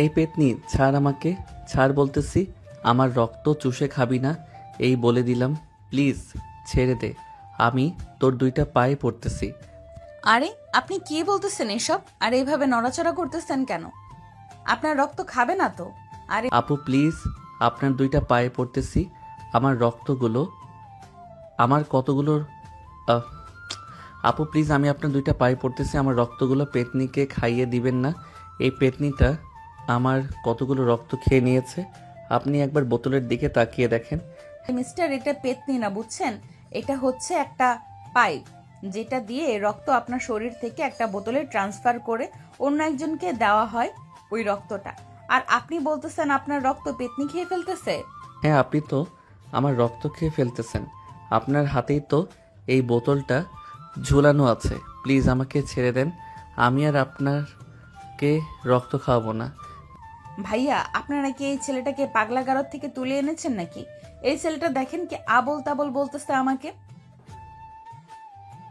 এই পেতনি ছাড় আমাকে, ছাড় বলতেছি। আমার রক্ত চুষে খাবি না, এই বলে দিলাম। প্লিজ ছেড়ে দে, আমি তোর দুইটা পায়ে পড়তেছি। আরে আপনি কি বলতেছেন এসব? আর এইভাবে নড়াচড়া করতেছেন কেন? আপনার রক্ত খাবে না তো? আরে আপু প্লিজ, আপনার দুইটা পায়ে পড়তেছি। আমার রক্তগুলো, আমার কতগুলো আহ, আপু প্লিজ, আমি আপনার দুইটা পায়ে পড়তেছি। আমার রক্তগুলো পেতনিকে খাইয়ে দিবেন না। এই পেতনিটা আমার কতগুলো রক্ত খেয়ে নিয়েছে। আপনি একবার বোতলের দিকে তাকিয়ে দেখেন। মিস্টার, এটা পেতনি না, বুঝছেন? এটা হচ্ছে একটা পাইপ, যেটা দিয়ে রক্ত আপনার শরীর থেকে একটা বোতলে ট্রান্সফার করে অন্য একজনকে দেওয়া হয় ওই রক্তটা। আর আপনি বলতেছেন আপনার রক্ত পেতনি খেয়ে ফেলতেছে? হ্যাঁ, আপনি তো আমার রক্ত খেয়ে ফেলতেছেন। আপনার হাতেই তো এই বোতলটা ঝুলানো আছে। প্লিজ আমাকে ছেড়ে দেন, আমি আর আপনারকে রক্ত খাওয়াবো না। ভাইয়া, আপনারা কি এই ছেলেটাকে পাগলাগারদ থেকে তুলে এনেছেন নাকি? এই ছেলেটা দেখেন কি আবল তাবল বলতেছে আমাকে।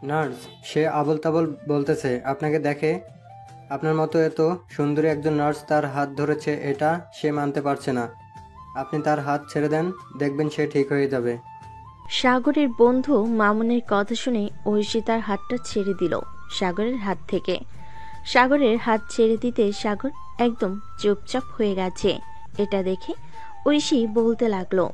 নার্স, সে আবোল তাবোল বলতেছে আপনাকে দেখে। আপনার মতো এত সুন্দরী একজন নার্স তার হাত ধরেছে, এটা সে মানতে পারছে না। আপনি তার হাত ছেড়ে দেন, দেখবেন সে ঠিক হয়ে যাবে। সাগরের বন্ধু মামুনের কথা শুনে ঐশী তার হাতটা ছেড়ে দিল সাগরের হাত থেকে। সাগরের হাত ছেড়ে দিতে সাগর একদম চুপচাপ হয়ে গেছে। এটা দেখে ঐশী বলতে লাগলো,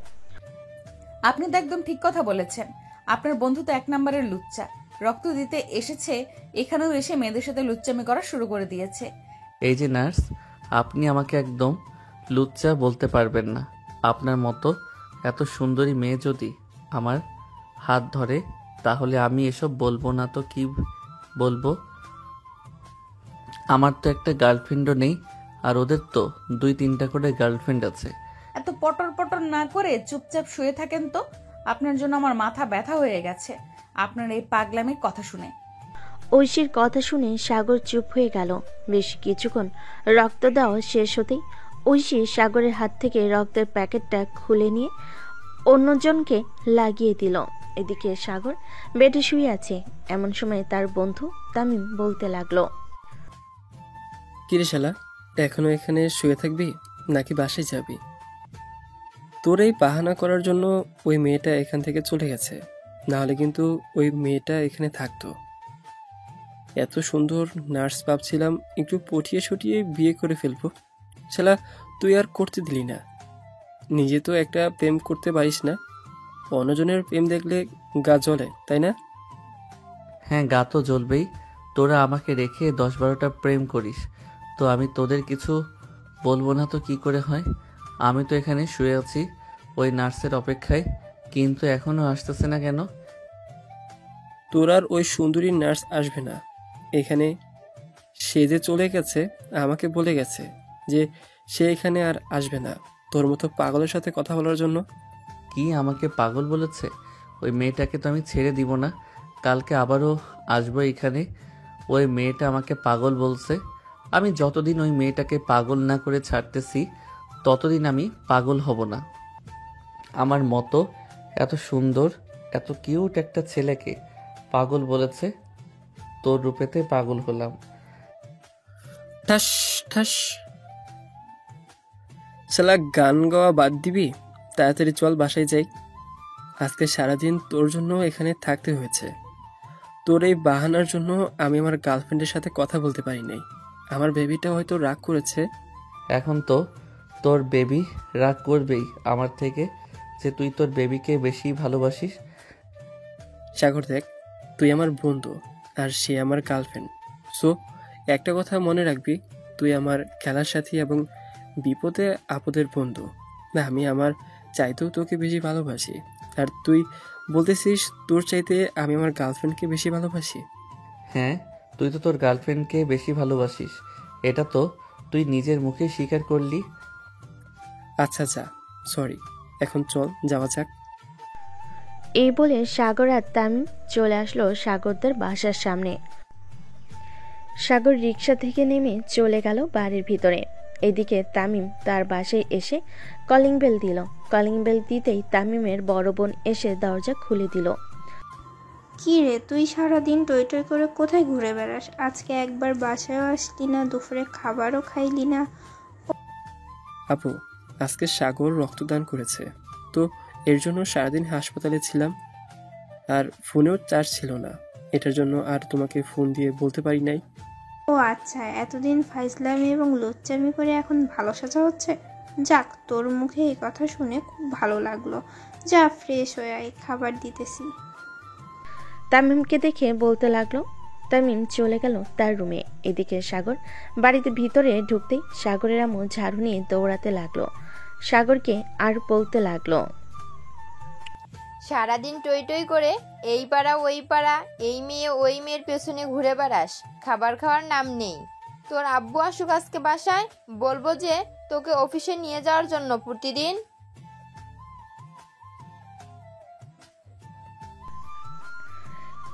আপনি তো একদম ঠিক কথা বলেছেন। আপনার বন্ধু তো এক নম্বরের লুচ্চা। রক্ত দিতে এসেছে, এখানেও এসে মেয়েদের সাথে লুচ্চামি করা শুরু করে দিয়েছে। এই যে নার্স, আপনি আমাকে একদম লুচ্চা বলতে পারবেন না। আপনার মতো এত সুন্দরী মেয়ে যদি আমার হাত ধরে, তাহলে আমি এসব বলবো না তো কি বলবো? আমার তো একটা গার্লফ্রেন্ডও নেই, আর ওদের তো 2-3টা করে গার্লফ্রেন্ড আছে। এত পটর পটর না করে চুপচাপ শুয়ে থাকেন তো। আপনার জন্য আমার মাথা ব্যথা হয়ে গেছে আপনার এই পাগলামির কথা শুনে। ঐশীর কথা শুনে সাগর চুপ হয়ে গেল। বেশ কিছুক্ষণ রক্ত দেওয়া শেষ হতেই ঐশী সাগরের হাত থেকে রক্তের প্যাকেটটা খুলে নিয়ে অন্যজনকে লাগিয়ে দিল। এদিকে সাগর বেডে শুয়ে আছে। এমন সময় তার বন্ধু তামিম বলতে লাগলো, কিরে শালা, এখনো এখানে শুয়ে থাকবি নাকি বাসায় যাবি? তোর এই বাহানা করার জন্য ওই মেয়েটা এখান থেকে চলে গেছে, নাহলে কিন্তু ওই মেয়েটা এখানে থাকতো। এত সুন্দর নার্স ভাবছিলাম একটু পটিয়ে সটিয়ে বিয়ে করে ফেলবো। শালা, তুই আর করতে দিলি না। নিজে তো একটা প্রেম করতে পারিস না, অন্যজনের প্রেম দেখলে গা জ্বলে, তাই না? হ্যাঁ, গা তো জ্বলবেই। তোরা আমাকে রেখে 10-12টা প্রেম করিস, তো আমি তোদের কিছু বলবো না তো কি করে হয়? আমি তো এখানে শুয়ে আছি ওই নার্সের অপেক্ষায়, কিন্তু এখনো আসতেছে না কেন? তোর আর ওই সুন্দরী নার্স আসবে না এখানে। সে যে চলে গেছে, আমাকে বলে গেছে যে সে এখানে আর আসবে না তোর মতো পাগলের সাথে কথা বলার জন্য। কি আমাকে পাগল বলেছে? ওই মেয়েটাকে তো আমি ছেড়ে দিব না। কালকে আবারও আসবো এখানে। ওই মেয়েটা আমাকে পাগল বলছে। আমি যতদিন ওই মেয়েটাকে পাগল না করে ছাড়তেছি, ততদিন আমি পাগল হব না। আমার মতো এত সুন্দর, এত কিউট একটা ছেলেকে পাগল বলেছে, তোর রূপেতে পাগল হলাম। ঠাস ঠাস। শালা, গান গাওয়া বাদ দিবি? তাড়াতাড়ি চল বাসায় যাই। আজকে সারাদিন তোর জন্য এখানে থাকতে হয়েছে। তোর এই বাহানার জন্য আমি আমার গার্লফ্রেন্ডের সাথে কথা বলতে পারি নাই। আমার বেবিটা হয়তো রাগ করেছে। এখন তো তোর বেবি রাগ করবেই আমার থেকে, যে তুই তোর বেবিকে বেশি ভালোবাসিস। সাগর দেখ, তুই আমার বন্ধু আর সে আমার গার্লফ্রেন্ড। সো একটা কথা মনে রাখবি, তুই আমার খেলার সাথী এবং বিপদে আপদের বন্ধু। না, আমি আমার চাইতেও তোকে বেশি ভালোবাসি। আর তুই বলতেছিস তোর চাইতে আমি আমার গার্লফ্রেন্ডকে বেশি ভালোবাসি। হ্যাঁ, তুই তো তোর গার্লফ্রেন্ডকে বেশি ভালোবাসিস, এটা তো তুই নিজের মুখে স্বীকার করলি। আচ্ছা যা, সরি, এখন চল যাওয়া যাক। এই বলে সাগর আর তামিম চলে আসলো সাগরদের বাসার সামনে। সাগর রিক্সা থেকে নেমে চলে গেল বাড়ির ভিতরে। এদিকে তামিম তার বাসায় এসে কলিং বেল দিল। কলিং বেল দিতেই তামিমের বড় বোন এসে দরজা খুলে দিল। কি রে, তুই সারাদিন টই টই করে কোথায় ঘুরে বেড়াস? আজকে একবার বাসায়ও আসলি না, দুপুরে খাবারও খাইলি না। আপু, আজকে সাগর রক্তদান করেছে, তো এর জন্য সারাদিন হাসপাতালে ছিলাম, আর ফোনেও চার্জ ছিল না। এটার জন্য আর তোমাকে ফোন দিয়ে বলতে পারি নাই। ও আচ্ছা, এতদিন ফাইজলামি এবং লুচ্চামি করে এখন ভালো সাজা হচ্ছে। যাক, তোর মুখে এই কথা শুনে খুব ভালো লাগলো। যা ফ্রেশ হয়ে আয়, খাবার দিতেছি। তামিমকে দেখে বলতে লাগলো। তামিম চলে গেল তার রুমে। এদিকে সাগর বাড়িতে ভিতরে ঢুকতেই সাগরের আম্মু ঝাড়ু নিয়ে দৌড়াতে লাগলো। সাগরকে আর বলতে লাগলো, সারাদিন টই টই করে এই পাড়া ওই পাড়া, এই মেয়ে ওই মেয়ের পেছনে ঘুরে বেড়াস, খাবার খাওয়ার নাম নেই। তোর আব্বু আসুক আজকে বাসায়, বলবো যে তোকে অফিসে নিয়ে যাওয়ার জন্য প্রতিদিন।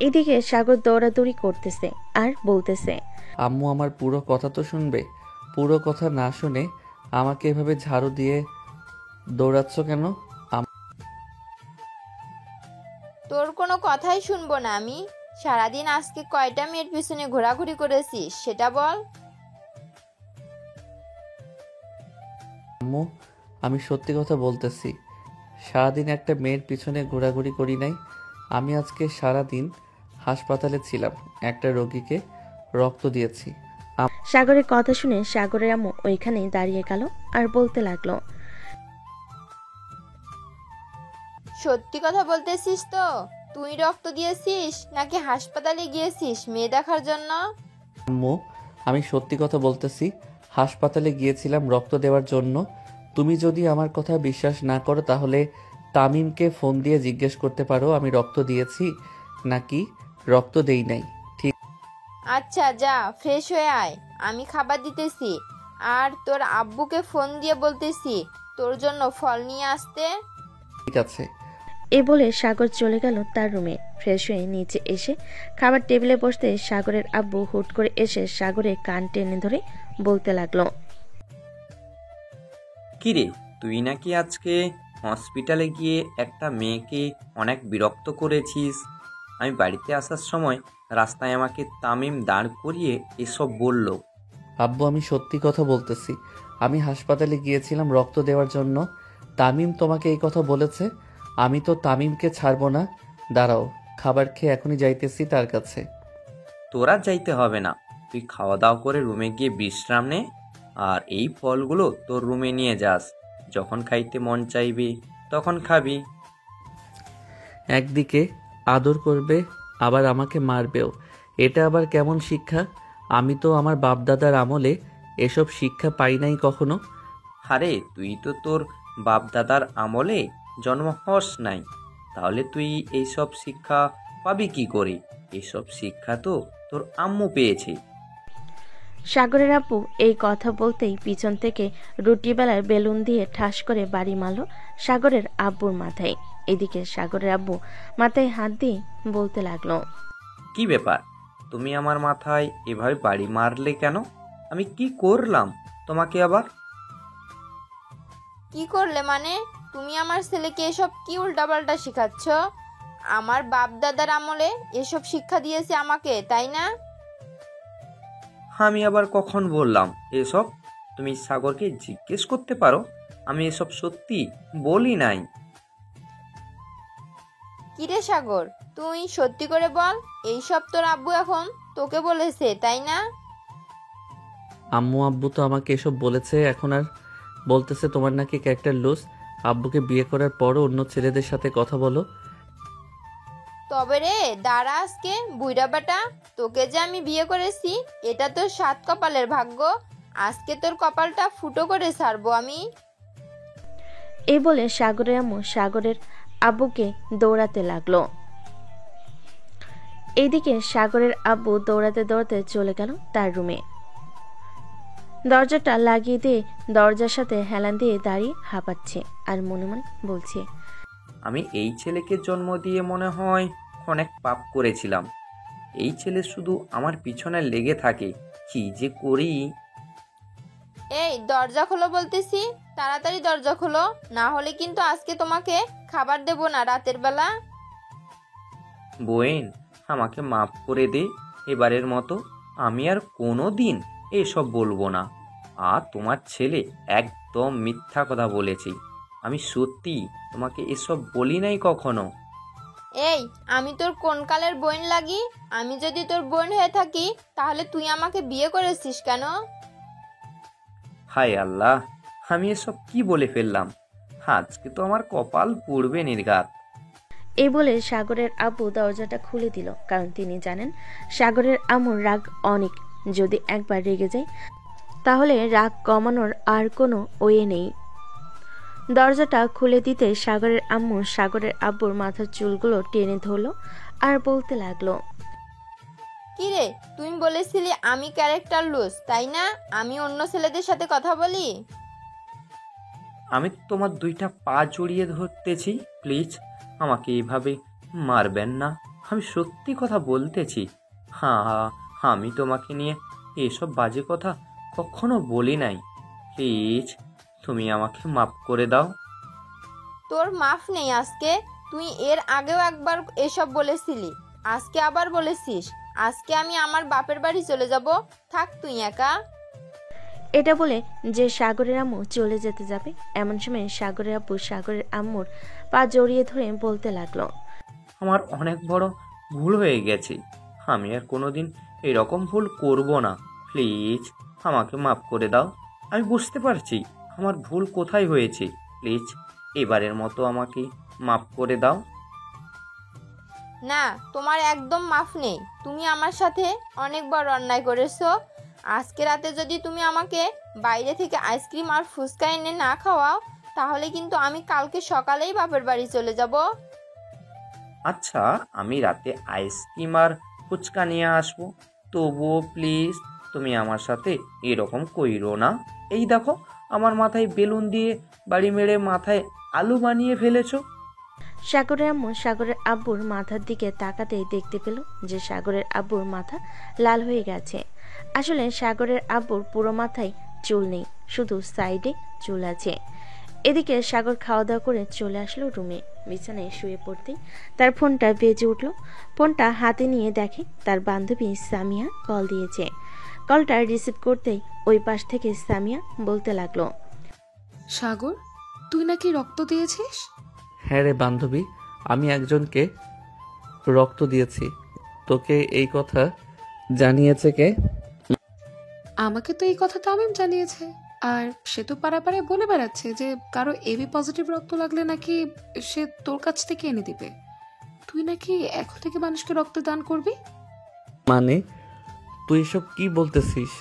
এদিকে সাগর দৌড়াদৌড়ি করতেছে আর বলতেছে, আম্মু আমার পুরো কথা তো শুনবে। পুরো কথা না শুনে আমাকে এভাবে ঝাড়ু দিয়ে দৌড়াচ্ছ কেন? তোর কোনো কথাই শুনবো না আমি। সারাদিন আজকে কয়টা মেয়ের পিছনে ঘোরাঘুরি করেছিস সেটা বল। আম্মু, আমি সত্যি কথা বলতেছি। সারাদিন একটা মেয়ের পিছনে ঘোরাঘুরি করি নাই। আমি আজকে সারাদিন হাসপাতালে ছিলাম, একটা রোগীকে রক্ত দিয়েছি। সাগরের কথা শুনে সাগরের আম্মু ওইখানেই দাঁড়িয়ে গেল আর বলতে লাগলো, সত্যি কথা বলতেছিস তো? তুই রক্ত দিয়েছিস নাকি হাসপাতালে গিয়েছিস মেয়ে দেখার জন্য? আম্মু, আমি সত্যি কথা বলতেছি। হাসপাতালে গিয়েছিলাম রক্ত দেওয়ার জন্য। তুমি যদি আমার কথা বিশ্বাস না করো তাহলে তামিমকে ফোন দিয়ে জিজ্ঞেস করতে পারো আমি রক্ত দিয়েছি নাকি রক্ত দেই নাই। ঠিক আচ্ছা যা, ফ্রেশ হয়ে আয়, আমি খাবার দিতেছি। আর তোর আব্বুকে ফোন দিয়ে বলতেছি তোর জন্য ফল নিয়ে আসতে। আছে। এ বলে সাগর চলে গেল তার রুমে। ফ্রেশ হয়ে নিচে এসে খাবার টেবিলে বসতে সাগরের আব্বু হুট করে এসে সাগরের কান টেনে ধরে বলতে লাগলো, কিরে, তুই নাকি আজকে হসপিটালে গিয়ে একটা মেয়েকে অনেক বিরক্ত করেছিস। আমি বাড়িতে আসার সময় রাস্তায় আমাকে তামিম দাঁড় করিয়ে এসব বলল। আব্বু, আমি সত্যি কথা বলতেছি। আমি হাসপাতালে গিয়েছিলাম রক্ত দেওয়ার জন্য। তামিম তোমাকে এই কথা বলেছে? আমি তো তামিমকে ছাড়বো না। দাঁড়াও, খাবার খেয়ে এখনই যাইতেছি তার কাছে। তোরা যাইতে হবে না, তুই খাওয়া দাওয়া করে রুমে গিয়ে বিশ্রাম নে। আর এই ফলগুলো তোর রুমে নিয়ে যাস, যখন খাইতে মন চাইবি তখন খাবি। একদিকে আদর করবে আবার আমাকে মারবেও, এটা আবার কেমন শিক্ষা? আমি তো আমার বাপদাদার আমলে এসব শিক্ষা পাই নাই কখনো। আরে তুই তো তোর বাপ দাদার আমলে জন্ম হস নাই, তাহলে তুই এইসব শিক্ষা পাবি কি করে? এইসব শিক্ষা তো তোর আম্মু পেয়েছে। সাগরের আব্বু এই কথা বলতেই পিছন থেকে রুটি বেলার বেলুন দিয়ে ঠাস করে বাড়ি মারল সাগরের আব্বুর মাথায়। এদিকে সাগরের আব্বু মাথায় হাত দিয়ে বলতে লাগলো, কি ব্যাপার, তুমি আমার মাথায় এভাবে বাড়ি মারলে কেন? আমি কি করলাম তোমাকে আবার? কি করলে মানে? তুমি আমার ছেলেকে এসব কি উল্টাপাল্টা শিখাচ্ছ? আমার বাপ দাদার আমলে এসব শিক্ষা দিয়েছে আমাকে, তাই না? আমি আবার কখন বললাম এসব? তুমি সাগরকে জিজ্ঞেস করতে পারো, আমি এসব সত্যি বলি নাই। কিরে সাগর, তুই সত্যি করে বল, এইসব তোর আব্বু এখন তোকে বলেছে, তাই না? আম্মু আব্বু তো আমাকে এসব বলেছে, এখন আর বলতেছে তোমার নাকি ক্যারেক্টার লুজ। আব্বুকে বিয়ে করার পরও অন্য ছেলেদের সাথে কথা বলো। তবে রে দাঁড়া, আজকে বুইড়া বেটা, তোকে যে আমি বিয়ে করেছি এটা তোর 7 কপালের ভাগ্য। আজকে তোর কপালটা ফুটো করে ছাড়বো আমি। এই বলে সাগরের আম্মু সাগরের আব্বুকে দৌড়াতে লাগলো। এইদিকে সাগরের আব্বু দৌড়াতে দৌড়াতে চলে গেল তার রুমে। দরজাটা লাগিয়ে দিয়ে দরজার সাথে হেলান দিয়ে দাঁড়িয়ে হাঁপাচ্ছে আর মনে মনে বলছে, আমি এই ছেলেকে জন্ম দিয়ে মনে হয় অনেক পাপ করেছিলাম। এই ছেলে শুধু আমার পিছনে লেগে থাকে, কি যে করি। এই দরজা খোলো বলতেছি, তাড়াতাড়ি দরজা খোলো, না হলে কিন্তু আজকে তোমাকে খাবার দেবো না রাতের বেলা। বোন, আমাকে মাফ করে দে এবারের মতো। আমি আর কোনো দিন এসব বলবো না। আর তোমার ছেলে একদম মিথ্যা কথা বলেছি। আমি সত্যি তোমাকে এসব বলি নাই কখনো। এই, আমি তোর কোন কালের বোন লাগি? আমি যদি তোর বোন হয়ে থাকি তাহলে তুই আমাকে বিয়ে করেছিস কেন? হায় আল্লাহ, আমি এসব কি বলে ফেললাম। আজকে তো আমার কপাল পুড়বে নির্ঘাত। এই বলে সাগরের আব্বু দরজাটা খুলে দিল, কারণ তিনি জানেন সাগরের আম্মুর রাগ অনেক। যদি একবার রেগে যায় তাহলে রাগ কমানোর আর কোনো ওয়ে নেই। দরজাটা খুলে দিতে সাগরের আম্মু সাগরের আব্বুর মাথার চুলগুলো টেনে ধরলো আর বলতে লাগলো, কি রে, তুই বলেছিলি আমি ক্যারেক্টার লুজ, তাই না? আমি অন্য ছেলেদের সাথে কথা বলি? আমি তোমার দুইটা পা জড়িয়ে ধরতেছি, প্লিজ আমাকে এইভাবে মারবেন না। আমি সত্যি কথা বলতেছি। হ্যাঁ, আমি তোমাকে নিয়ে এসব বাজে কথা কখনো বলি নাই। প্লিজ তুমি আমাকে মাফ করে দাও। তোর মাফ নেই আজকে। তুই এর আগেও একবার এসব বলেছিলি, আজকে আবার বলেছিস। আজকে আমি আমার বাপের বাড়ি চলে যাব, থাক তুই একা। এটা বলে যে সাগরের আম্মু চলে যেতে যাবে, এমন সময় সাগরের আব্বু সাগরের আম্মুর পা জড়িয়ে ধরে বলতে লাগলো, আমার অনেক বড় ভুল হয়ে গেছে। আমি আর কোনোদিন এরকম ভুল করব না। প্লিজ আমাকে মাফ করে দাও। আমি বুঝতে পারছি আমার ভুল কোথায় হয়েছে। প্লিজ এবারের মতো আমাকে মাফ করে দাও। না, তোমার একদম মাফ নেই। তুমি আমার সাথে অনেক বড় অন্যায় করেছো। আজকে রাতে যদি তুমি আমাকে বাইরে থেকে আইসক্রিম আর ফুচকা এনে না খাওয়াও, তাহলে কিন্তু আমি কালকে সকালেই বাপের বাড়ি চলে যাব। আচ্ছা, আমি রাতে আইসক্রিম আর ফুচকা নিয়ে আসবো, তবুও প্লিজ তুমি আমার সাথে এরকম কইরো না। এই দেখো, আমার মাথায় বেলুন দিয়ে বাড়ি মেরে মাথায় আলু বানিয়ে ফেলেছো। সাগরের আম্মু সাগরের আব্বুর মাথার দিকে তাকাতেই দেখতে পেল যে সাগরের আব্বুর মাথা লাল হয়ে গেছে। আসলে সাগরের আব্বুর পুরো মাথায় চুল নেই, শুধু সাইডে চুল আছে। এদিকে সাগর খাওয়া দাওয়া করে চলে আসলো রুমে। বিছানায় শুয়ে পড়তেই তার ফোনটা বেজে উঠল। ফোনটা হাতে নিয়ে দেখে তার বান্ধবী সামিয়া কল দিয়েছে। কলটা রিসিভ করতেই ওই পাশ থেকে সামিয়া বলতে লাগলো, সাগর, তুই নাকি রক্ত দিয়েছিস? হ্যাঁ রে বান্ধবী, আমি একজনকে রক্ত দিয়েছি। তোকে এই কথা জানিয়েছে কে? আমাকে তো এই কথা তামিম জানিয়েছে। আর সে তো পাড়ায় বলে বেড়াচ্ছে যে কারো এবি পজিটিভ রক্ত লাগলে নাকি সে তোর কাছ থেকে এনে দিবে। তুই নাকি এখন থেকে মানুষকে রক্ত দান করবি? মানে তুই এসব কি বলতেছিস?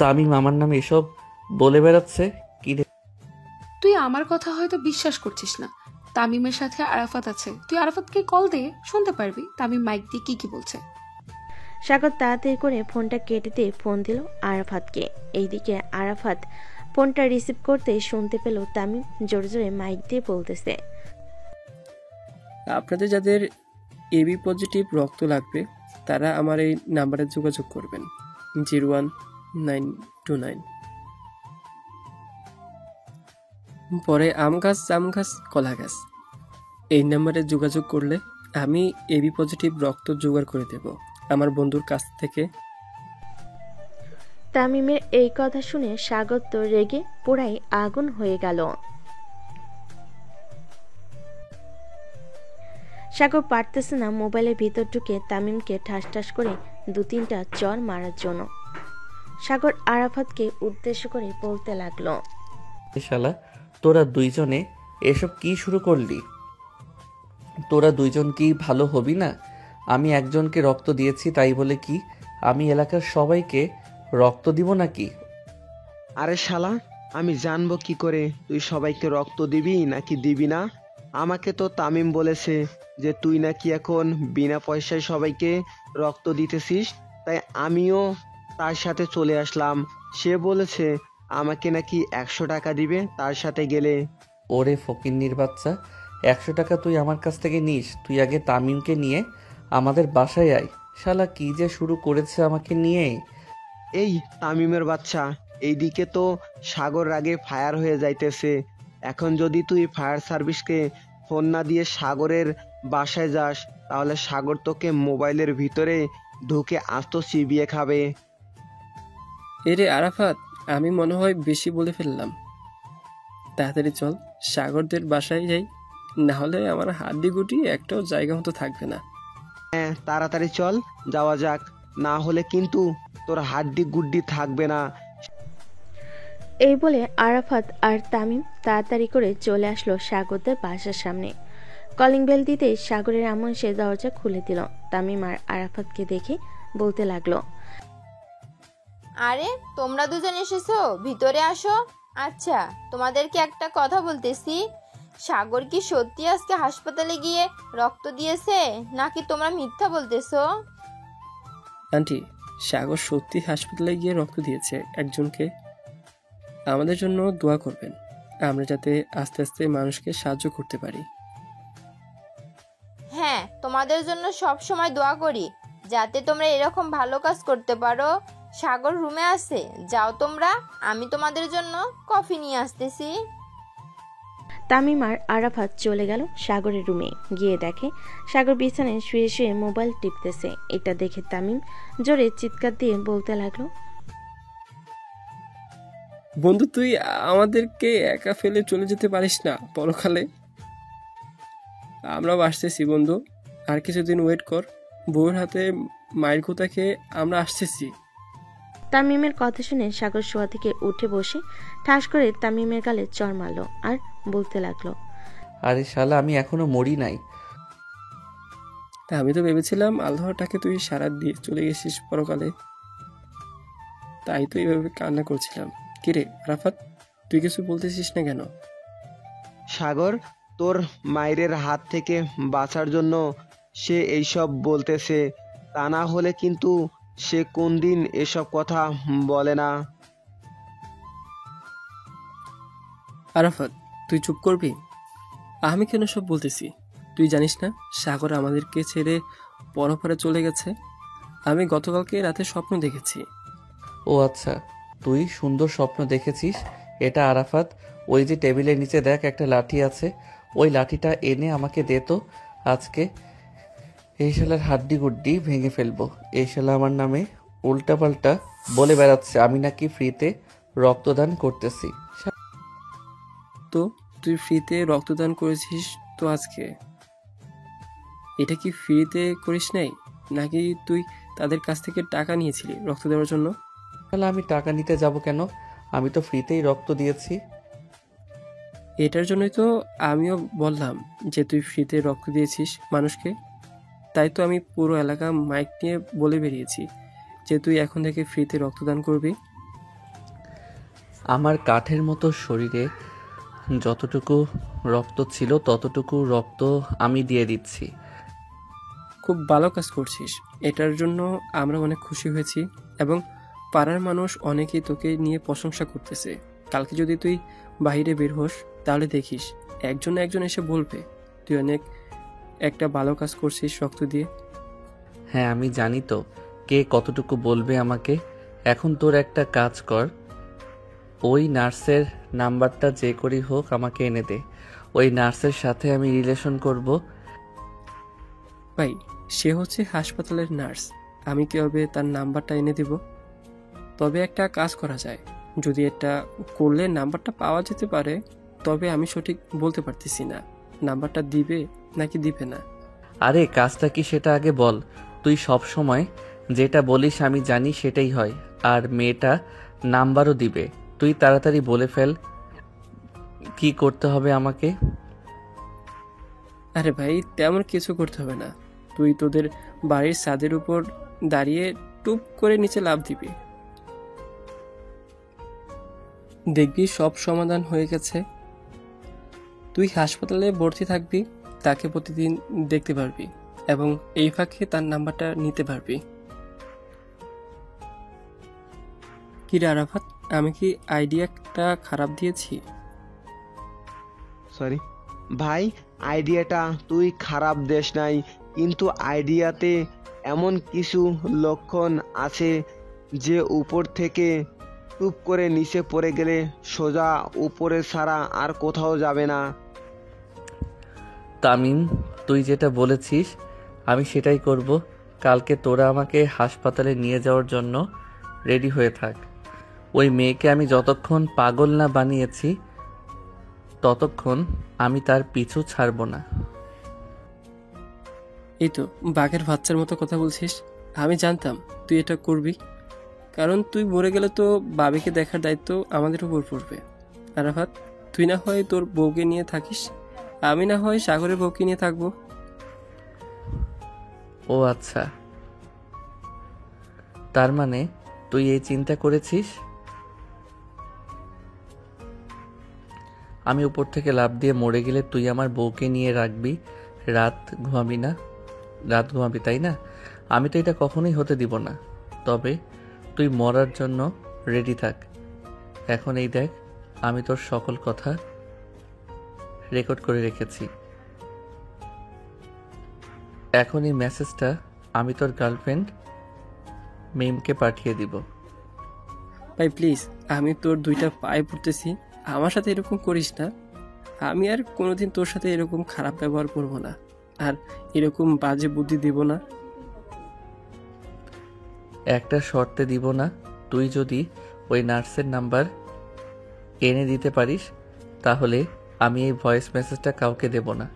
তামিম আমার নামে এসব বলে বেড়াচ্ছে কি রে? তুই আমার কথা হয়তো বিশ্বাস করছিস না। তামিমের সাথে আরাফাত আছে, তুই আরাফাতকে কল দে, শুনতে পারবি তামিম মাইক দিয়ে কি বলছে। সাগর তাড়াতাড়ি করে ফোনটা কেটে দিয়ে ফোন দিল আরাফাতকে। এইদিকে আরাফাত ফোনটা রিসিভ করতে শুনতে পেল তামিম জোরে জোরে মাইক দিয়ে বলতেছে, আপনাদের যাদের এবি পজিটিভ রক্ত লাগবে তারা আমার এই নাম্বারে যোগাযোগ করবেন, 01929। পরে আম গাছ জাম গাছ কলা গাছ, এই নাম্বারে যোগাযোগ করলে আমি এবি পজিটিভ রক্ত জোগাড় করে দেব আমার বন্ধুর কাছ থেকে। তামিমের এই কথা শুনে সাগর তো রেগে পুরাই আগুন হয়ে গেল। সাগর পারতেছে না মোবাইলের ভিতর ঢুকে তামিমকে ঠাস ঠাস করে 2-3টা চর মারার জন্য। সাগর আরাফাতকে উদ্দেশ্য করে বলতে লাগলো, শালা, তোরা দুইজনে এসব কি শুরু করলি? তোরা দুইজন কি ভালো হবি না? আমি একজনকে রক্ত দিয়েছি তাই বলে কি আমি এলাকার সবাইকে রক্ত দিব নাকি? আরে শালা, আমি জানবো কি করে তুই সবাইকে রক্ত দিবি নাকি দিবি না? আমাকে তো তামিম বলেছে যে তুই নাকি এখন বিনা পয়সায় সবাইকে রক্ত দিতেছিস, তাই আমিও তার সাথে চলে আসলাম। সে বলেছে আমাকে নাকি 100 টাকা দিবে তার সাথে গেলে। ওরে ফকিন্নির বাচ্চা, 100 টাকা তুই আমার কাছ থেকে নিস? তুই আগে তামিমকে নিয়ে আমাদের বাসায় আয়। শালা কি যে শুরু করেছে আমাকে নিয়ে। এই তামিমের বাচ্চা, এইদিকে তো সাগর রাগে ফায়ার হয়ে যাইতেছে। এখন যদি তুই ফায়ার সার্ভিসকে ফোন না দিয়ে সাগরের বাসায় যাস তাহলে সাগর তোকে মোবাইলের ভিতরে ঢুকে আস্ত চিবিয়ে খাবে। এরে আরাফাত, আমি মনে হয় বেশি বলে ফেললাম। তাড়াতাড়ি চল, সাগরদের বাসায় যাই, না হলে আমার হাড্ডি গুটি একটাও জায়গা মতো থাকবে না। হ্যাঁ তাড়াতাড়ি চল, যাওয়া যাক, না হলে কিন্তু তোর হাড্ডি গুড্ডি থাকবে না। এই বলে আরাফাত আর তামিম তাড়াতাড়ি করে চলে আসলো সাগরদের বাসার সামনে। কলিং বেল দিতে সাগরের আম্মু এসে দরজা খুলে দিল। তামিম আর আরাফাতকে দেখে বলতে লাগলো, আরে তোমরা দুজন এসেছো, ভিতরে আসো। আচ্ছা, তোমাদেরকে একটা কথা বলতেছি, সাগর কি সত্যি আজকে হাসপাতালে গিয়ে রক্ত দিয়েছে নাকি তোমরা মিথ্যা বলতেছো? আন্টি, সাগর সত্যি হাসপাতালে গিয়ে রক্ত দিয়েছে একজনকে। আমাদের জন্য দোয়া করবেন, আমরা যাতে আস্তে আস্তে মানুষকে সাহায্য করতে পারি। হ্যাঁ, তোমাদের জন্য সব সময় দোয়া করি যাতে তোমরা এরকম ভালো কাজ করতে পারো। সাগর রুমে আছে, যাও তোমরা, আমি তোমাদের জন্য কফি নিয়ে আসতেছি। তামিম আর আরাফাত চলে গেল সাগরের রুমে। গিয়ে দেখে সাগর বিছানায় শুয়ে শুয়ে মোবাইল টিপতেছে। এটা দেখে তামিম জোরে চিৎকার দিয়ে বলতে লাগলো, বন্ধু, তুই আমাদেরকে একা ফেলে চলে যেতে পারিস না পরকালে। আমরাও আসতেছি বন্ধু, আর কিছুদিন ওয়েট কর। বউয়ের হাতে মায়ের কোথা খেয়ে আমরা আসতেছি। তামিমের কথা শুনে সাগর শোয়া থেকে উঠে বসে ঠাস করে তামিমের গালে চড় মারল আর বলতে লাগলো, আরে শালা, আমি এখনো মরি নাই। আমি তো ভেবেছিলাম আল্লাহটাকে তুই সারা দিয়ে চলে গেছিস পরকালে, তাই তো এইভাবে কান্না করছিলাম। কিরে আরাফাত, তুই কিছু বলতেছিস না কেন? সাগর তোর মায়ের হাত থেকে বাঁচার জন্য সে এইসব বলতেছে, তা না হলে কিন্তু সে কোনদিন এসব কথা বলে না। আরাফাত, তুই চুপ করবি? আমি কেন সব বলতেছি? তুই জানিস না সাগর আমাদেরকে ছেড়ে পরপারে চলে গেছে? আমি গতকালকে রাতে স্বপ্ন দেখেছি। ও আচ্ছা, তুই সুন্দর স্বপ্ন দেখেছিস। এটা আরাফাত, ওই যে টেবিলের নিচে দেখ একটা লাঠি আছে, ওই লাঠিটা এনে আমাকে দে তো। আজকে এই শালার হাড্ডি গুড্ডি ভেঙে ফেলবো। এই শালা আমার নামে উল্টাপাল্টা বলে বেড়াচ্ছে আমি নাকি ফ্রিতে রক্তদান করতেছি। তো তুই ফ্রিতে রক্তদান করেছিস তো আজকে? এটা কি ফ্রিতে করিস নাই, নাকি তুই তাদের কাছ থেকে টাকা নিয়েছিলি রক্ত দেওয়ার জন্য? তাহলে আমি টাকা নিতে যাব কেন? আমি তো ফ্রিতেই রক্ত দিয়েছি। এটার জন্যই তো আমিও বললাম যে তুই ফ্রিতে রক্ত দিয়েছিস মানুষকে। তাই তো আমি পুরো এলাকা মাইক নিয়ে বলে বেরিয়েছি যে তুই এখন থেকে ফ্রিতে রক্তদান করবি। আমার কাঠের মতো শরীরে যতটুকু রক্ত ছিল ততটুকু রক্ত আমি দিয়ে দিচ্ছি। খুব ভালো কাজ করছিস, এটার জন্য আমরা অনেক খুশি হয়েছি এবং পাড়ার মানুষ অনেকেই তোকে নিয়ে প্রশংসা করতেছে। কালকে যদি তুই বাইরে বের হোস তাহলে দেখিস একজন একজন এসে বলবে তুই অনেক একটা ভালো কাজ করছিস রক্ত দিয়ে। হ্যাঁ, আমি জানি তো কে কতটুকু বলবে আমাকে। এখন তোর একটা কাজ কর, ওই নার্সের নাম্বারটা যে করি হোক আমাকে এনে দে। ওই নার্সের সাথে আমি রিলেশন করব। ভাই, সে হচ্ছে হাসপাতালের নার্স, আমি কিভাবে তার নাম্বারটা এনে দিব? তবে একটা কাজ করা যায়, যদি এটা করলে নাম্বারটা পাওয়া যেতে পারে, তবে আমি সঠিক বলতে পারতেছি না নাম্বারটা দিবে নাকি দিবে না। আরে কাজটা কি সেটা আগে বল। তুই সব সময় যেটা বলিস আমি জানি সেটাই হয়। আর মেয়েটা নাম্বারও দিবে। তুই তাড়াতাড়ি বলে ফেল কি করতে হবে আমাকে। আরে ভাই, তেমন কিছু করতে হবে না। তুই তোদের বাড়ির ছাদের উপর দাঁড়িয়ে টুপ করে নিচে লাফ দিবি, দেখবি সব সমাধান হয়ে গেছে। তুই হাসপাতালে ভর্তি থাকবি, তাকে প্রতিদিন দেখতে পারবি এবং এই ফাঁকে তার নাম্বারটা নিতে পারবি। কি রে আরাফাত, আমি কি আইডিয়াটা খারাপ দিয়েছি? সরি ভাই, আইডিয়াটা তুই খারাপ দেশ নাই, কিন্তু আইডিয়াতে এমন কিছু লক্ষণ আছে যে উপর থেকে টুপ করে নিচে পড়ে গেলে সোজা উপরে ছাড়া আর কোথাও যাবে না। তামিম, তুই যেটা বলেছিস আমি সেটাই করব। কালকে তোরা আমাকে হাসপাতালে নিয়ে যাওয়ার জন্য রেডি হয়ে থাক। ওই মেয়েকে আমি যতক্ষণ পাগল না বানিয়েছি ততক্ষণ আমি তার পিছু ছাড়ব না। এই তো বাঘের বাচ্চার মতো কথা বলছিস। আমি জানতাম তুই এটা করবি, কারণ তুই মরে গেলে তো বাবিকে দেখার দায়িত্ব আমাদের উপর পড়বে। আরাফাত, তুই না হয় তোর বউকে নিয়ে থাকিস, আমি না হয় সাগরের বউকে নিয়ে থাকবো। ও আচ্ছা, তার মানে তুই এই চিন্তা করেছিস? আমি উপর থেকে লাফ দিয়ে মরে গেলে তুই আমার বউকে নিয়ে রাখবি, রাত ঘুমাবি, তাই না? আমি তো এটা কখনোই হতে দিব না। তবে তুই মরার জন্য রেডি থাক। এখন এই দেখ, আমি তোর সকল কথা রেকর্ড করে রেখেছি। এখন এই মেসেজটা আমি তোর গার্লফ্রেন্ড মিমকে পাঠিয়ে দিব। ভাই প্লিজ, আমি তোর দুইটা পায়ে পড়তেছি, আমার সাথে এরকম করিস না। আমি আর কোনোদিন তোর সাথে এরকম খারাপ ব্যবহার করব না, আর এরকম বাজে বুদ্ধি দিব না। একটা শর্তে দিব না, তুই যদি ওই নার্সের নাম্বার এনে দিতে পারিস তাহলে আমি এই ভয়েস মেসেজটা কাউকে দেব না।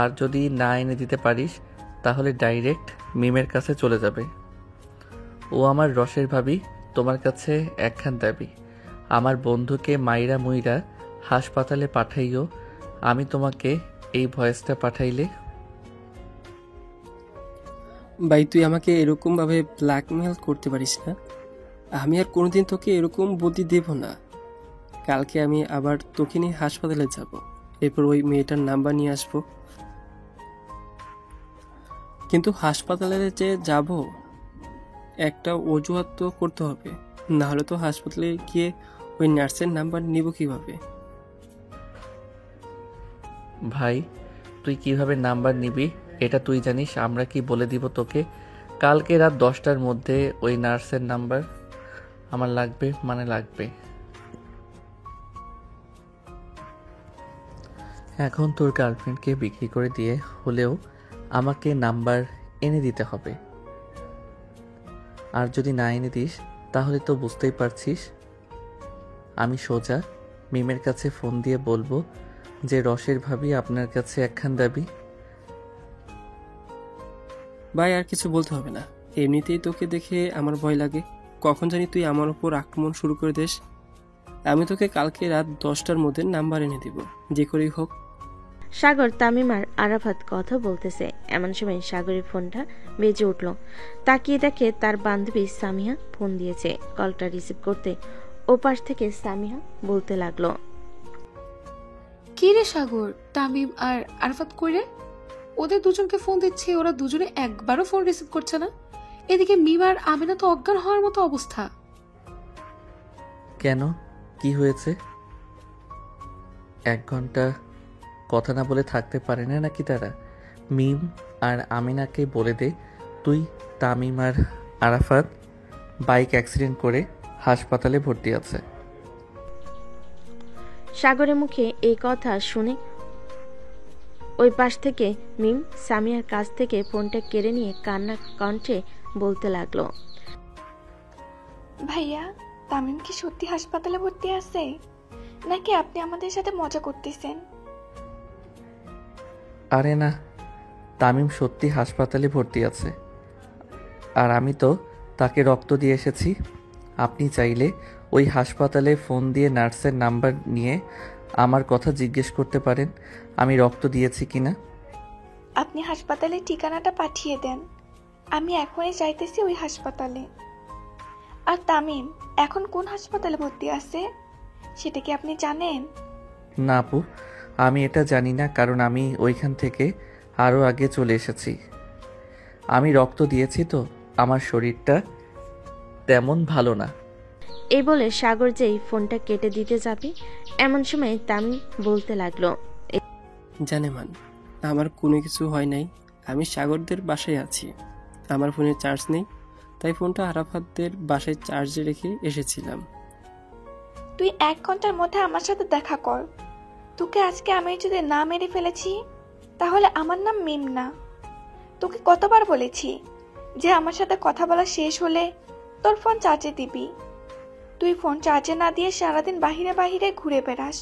আর যদি না এনে দিতে পারিস তাহলে ডাইরেক্ট মিমের কাছে চলে যাবে। ও আমার রসের ভাবি, তোমার কাছে একখান দাবি, আমার বন্ধুকে মাইরা মুইরা হাসপাতালে পাঠাইও। আমি তোমাকে এই ভয়েসটা পাঠাইলে। ভাই তুই আমাকে এরকম ভাবে ব্ল্যাকমেল করতে পারিস না। আমি আর কোনোদিন তোকে এরকম বুদ্ধি দেব না। কালকে আমি আবার তোকে নিয়ে হাসপাতালে যাব, এরপর ওই মেয়েটার নাম্বার নিয়ে আসবো। কিন্তু হাসপাতালে যে যাব একটা অজুহাত তো করতে হবে, না হলে তো হাসপাতালে গিয়ে ওই নার্সের নাম্বার নিব কিভাবে? ভাই তুই কিভাবে নাম্বার নিবি এটা তুই জানিস, আমরা কি বলে দিব তোকে? কালকে রাত 10টার মধ্যে ওই নার্সের নাম্বার আমার লাগবে, মানে লাগবে। এখন তোর গার্লফ্রেন্ডকে বিক্রি করে দিয়ে হলেও আমাকে নাম্বার এনে দিতে হবে। আর যদি না এনে দিস তাহলে তো বুঝতেই পারছিস, আমি সোজা মিমের কাছে ফোন দিয়ে বলবো যে রসের ভাবি আপনার কাছে একখান দাবি। ভাই আর কিছু বলতে হবে না, এমনিতেই তোকে দেখে আমার ভয় লাগে। কখন জানি তুই আমার উপর আক্রমণ শুরু করে দিস। আমি তোকে কালকে রাত 10টার মধ্যে নাম্বার এনে দিব, যে করেই হোক। সাগর, তামিম আর আরাফাত কথা বলতেছে, এমন সময় সাগরের ফোনটা বেজে উঠল। তাকিয়ে দেখে তার বান্ধবী সামিহা ফোন দিয়েছে। কলটা রিসিভ করতে ওপাশ থেকে সামিহা বলতে লাগলো, কি রে সাগর, তামিম আর আরাফাত কইরে? ওদের দুজনকে ফোন দিচ্ছি, ওরা দুজনে একবারও ফোন রিসিভ করছে না। এদিকে মিম আর আমিনা তো অজ্ঞান হওয়ার মতো অবস্থা। কেন, কি হয়েছে? 1 ঘন্টা কথা না বলে থাকতে পারে না নাকি তারা? মিম আর আমিনাকে বলে দে তুই তামিম আর আরাফাত বাইক অ্যাক্সিডেন্ট করে হাসপাতালে ভর্তি আছে। সাগরের মুখে এই কথা শুনে ওই পাশ থেকে মিম সামিয়ার কাছ থেকে ফোনটা কেড়ে নিয়ে কান্না কণ্ঠে বলতে লাগলো, ভাইয়া, তামিম কি সত্যি হাসপাতালে ভর্তি আছে নাকি আপনি আমাদের সাথে মজা করতেছেন? আরে না, তামিম সত্যি হাসপাতালে ভর্তি আছে, আর আমি তো তাকে রক্ত দিয়ে এসেছি। আপনি চাইলে ওই হাসপাতালে ফোন দিয়ে নার্সের নাম্বার নিয়ে আমার কথা জিজ্ঞেস করতে পারেন আমি রক্ত দিয়েছি কিনা। আপনি হাসপাতালের ঠিকানাটা পাঠিয়ে দেন, আমি এখনই যাইতেছি ওই হাসপাতালে। আর তামিম এখন কোন হাসপাতালে ভর্তি আছে সেটা কি আপনি জানেন? না আপু, আমি এটা জানি না, কারণ আমি ওইখান থেকে আরও আগে চলে এসেছি। আমি রক্ত দিয়েছি তো আমার শরীরটা তেমন ভালো না। এই বলে সাগর যেই ফোনটা কেটে দিতে যাবে এমন সময় তামিম বলতে লাগলো, জানেমান, আমার কোনো কিছু হয় নাই। আমি সাগরদের বাসায় আছি, আমার ফোনে চার্জ নেই, তাই ফোনটা আরাফাতদের বাসায় চার্জে রেখে এসেছিলাম। তুই 1 ঘন্টার মধ্যে আমার সাথে দেখা কর। তোকে আজকে আমি যদি না মেরে ফেলেছি তাহলে আমার নাম মিম না। তোকে কতবার বলেছি যে আমার সাথে কথা বলা শেষ হলে তোর ফোন চার্জে দিবি। তুই ফোন চার্জে না দিয়ে সারাদিন বাহিরে বাহিরে ঘুরে বেড়াস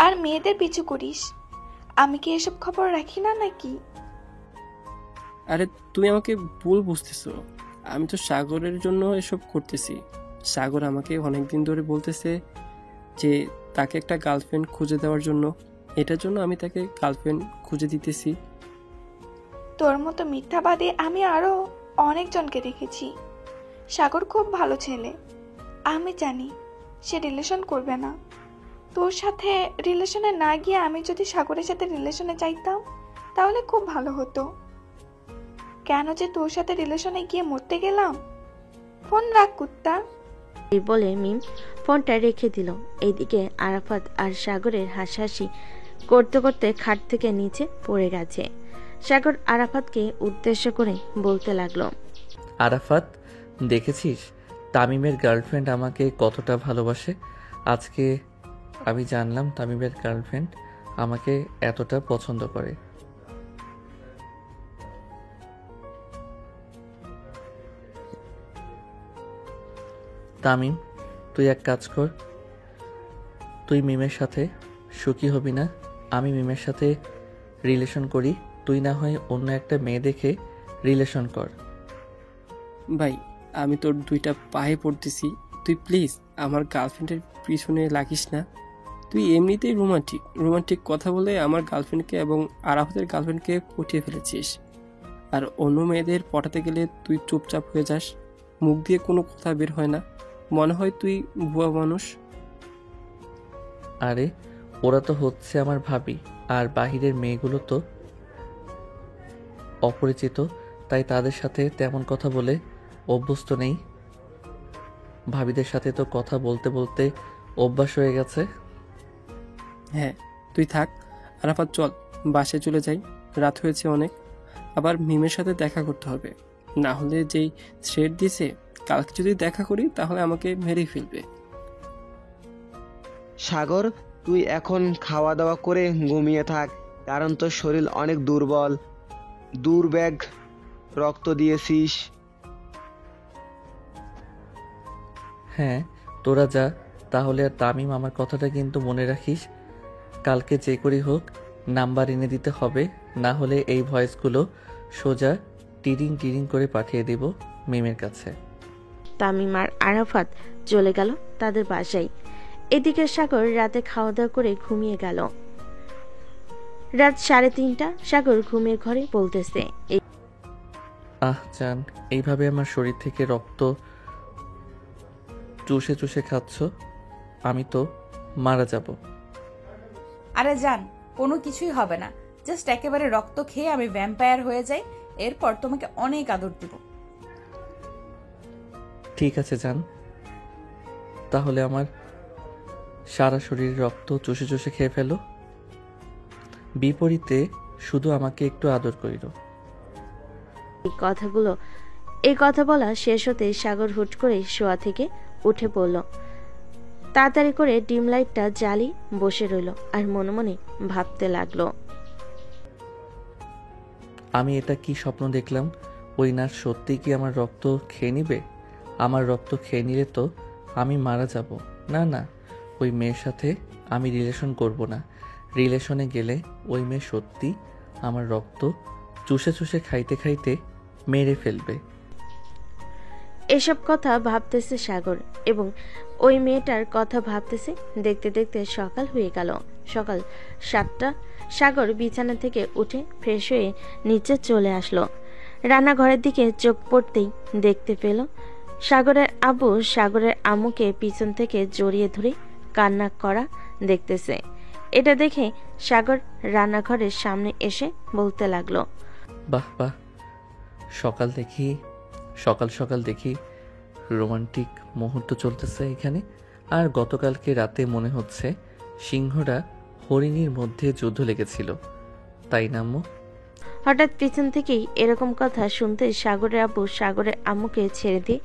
আর মেয়েদের পিছু করিস। আমি কি এসব খবর রাখি না নাকি? আরে তুমি আমাকে ভুল বুঝতেছো। আমি তো সাগরের জন্য এসব করতেছি। সাগর আমাকে অনেকদিন ধরে বলতেছে যে তাকে একটা গার্লফ্রেন্ড খুঁজে দেওয়ার জন্য। এটার জন্য আমি তাকে গার্লফ্রেন্ড খুঁজে দিতেছি। তোর মতো মিথ্যাবাদী আমি আরো অনেকজনকে দেখেছি। সাগর খুব ভালো ছেলে, আমি জানি সে রিলেশন করবে না। তোর সাথে রিলেশনে না গিয়ে আমি যদি সাগরের সাথে রিলেশনে যাইতাম তাহলে খুব ভালো হতো। কেন যে তোর সাথে রিলেশনে গিয়ে মরতে গেলাম। ফোন রাখ কুত্তা। এই বলে মিম ফোনটা রেখে দিল। এইদিকে আরাফাত আর সাগরের হাসাহাসি করতে করতে খাট থেকে নিচে পড়ে গেছে। সাগর আরাফাতকে উদ্দেশ্য করে বলতে লাগলো, আরাফাত, দেখেছিস তামিমের গার্লফ্রেন্ড আমাকে কতটা ভালোবাসে। আজকে আমি জানলাম তামিমের গার্লফ্রেন্ড আমাকে এতটা পছন্দ করে। তামিম, তুই এক কাজ কর, তুই মিমের সাথে সুখী হবি না। আমি মিমের সাথে রিলেশন করি, তুই না হয় অন্য একটা মেয়ে দেখে রিলেশন কর। ভাই, আমি তোর দুইটা পায়ে পড়তেছি, তুই প্লিজ আমার গার্লফ্রেন্ডের পিছনে লাগিস না। তুই এমনিতেই রোমান্টিক কথা বলে আমার গার্লফ্রেন্ডকে এবং আরাফাতের গার্লফ্রেন্ডকে পটিয়ে ফেলেছিস। আর অন্য মেয়েদের পটাতে গেলে তুই চুপচাপ হয়ে যাস, মুখ দিয়ে কোনো কথা বের হয় না, মনে হয় তুই ভুয়া মানুষ। আরে ওরা তো হচ্ছে আমার ভাবি, আর বাহিরের মেয়েগুলো তো অপরিচিত, তাই তাদের সাথে তেমন কথা বলে অভ্যস্ত নেই। ভাবিদের সাথে তো কথা বলতে বলতে অভ্যাস হয়ে গেছে। হ্যাঁ, তুই থাক। আরাফাত, চল বাসায় চলে যাই, রাত হয়েছে অনেক। আবার মিমের সাথে দেখা করতে হবে, না হলে যেই থ্রেড দিছে কালকে যদি দেখা করি তাহলে আমাকে মেরেই ফেলবে। সাগর, তুই এখন খাওয়া দাওয়া করে ঘুমিয়ে থাক, কারণ তোর শরীর অনেক দুর্বল। দুর্ব্যাগ রক্ত দিয়েছিস। হ্যাঁ, তোরা যা তাহলে। আর তামিম, আমার কথাটা কিন্তু মনে রাখিস, কালকে যে করি হোক নাম্বার এনে দিতে হবে, না হলে এই ভয়েসগুলো সোজা টিরিং টিরিং করে পাঠিয়ে দিব মিমের কাছে। তামিম আর আরাফাত চলে গেল তাদের বাসায়। এদিকে সাগর রাতে খাওয়া দাওয়া করে ঘুমিয়ে গেল। রাত 3:30। সাগর ঘুমের ঘরে বলতেছে, আহ জান, এইভাবে আমার শরীর থেকে রক্ত চুষে চুষে খাচ্ছ, আমি তো মারা যাব। আরে জান, কোনো কিছুই হবে না। জাস্ট একেবারে রক্ত খেয়ে আমি ভ্যাম্পায়ার হয়ে যাই, এরপর তোমাকে অনেক আদর দিব। ঠিক আছে জান, তাহলে আমার সারা শরীর রক্ত চুষে চুষে খেয়ে ফেলো, বিপরীতে শুধু আমাকে একটু আদর করিল। এই কথা বলা শেষ হতে সাগর হুট করে শোয়া থেকে উঠে পড়ল। তাড়াতাড়ি করে ডিম লাইটটা জ্বালি বসে রইল আর মনে মনে ভাবতে লাগলো, আমি এটা কি স্বপ্ন দেখলাম? ওই নার্স সত্যি কি আমার রক্ত খেয়ে নিবে? আমার রক্ত খেয়ে নিলে তো আমি মারা যাব। না না, ওই মেয়ের সাথে আমি রিলেশন করব না। রিলেশনে গেলে ওই মেয়ে সত্যি আমার রক্ত চুষে চুষে খাইতে খাইতে মেরে ফেলবে। এসব কথা ভাবতেছে সাগর এবং ওই মেয়েটার কথা ভাবতেছে। দেখতে দেখতে সকাল হয়ে গেল। সকাল 7টা। সাগর বিছানা থেকে উঠে ফ্রেশ হয়ে নিচে চলে আসলো। রান্নাঘরের দিকে চোখ পড়তেই দেখতে পেল সাগরের আব্বু সাগরের আম্মুকে পিছন থেকে জড়িয়ে ধরে কান্না করা দেখতেছে। এটা দেখে সাগর রান্নাঘরের সামনে এসে বলতে লাগলো, বাহ বাহ, সকাল সকাল দেখি রোমান্টিক মুহূর্ত চলতেছে এখানে। আর গতকালকে রাতে মনে হচ্ছে সিংহরা হরিণীর মধ্যে যুদ্ধ লেগেছিল, তাই না আম্মু? হঠাৎ পিছন থেকেই এরকম কথা শুনতে সাগরের আব্বু সাগরের আম্মুকে ছেড়ে দিয়ে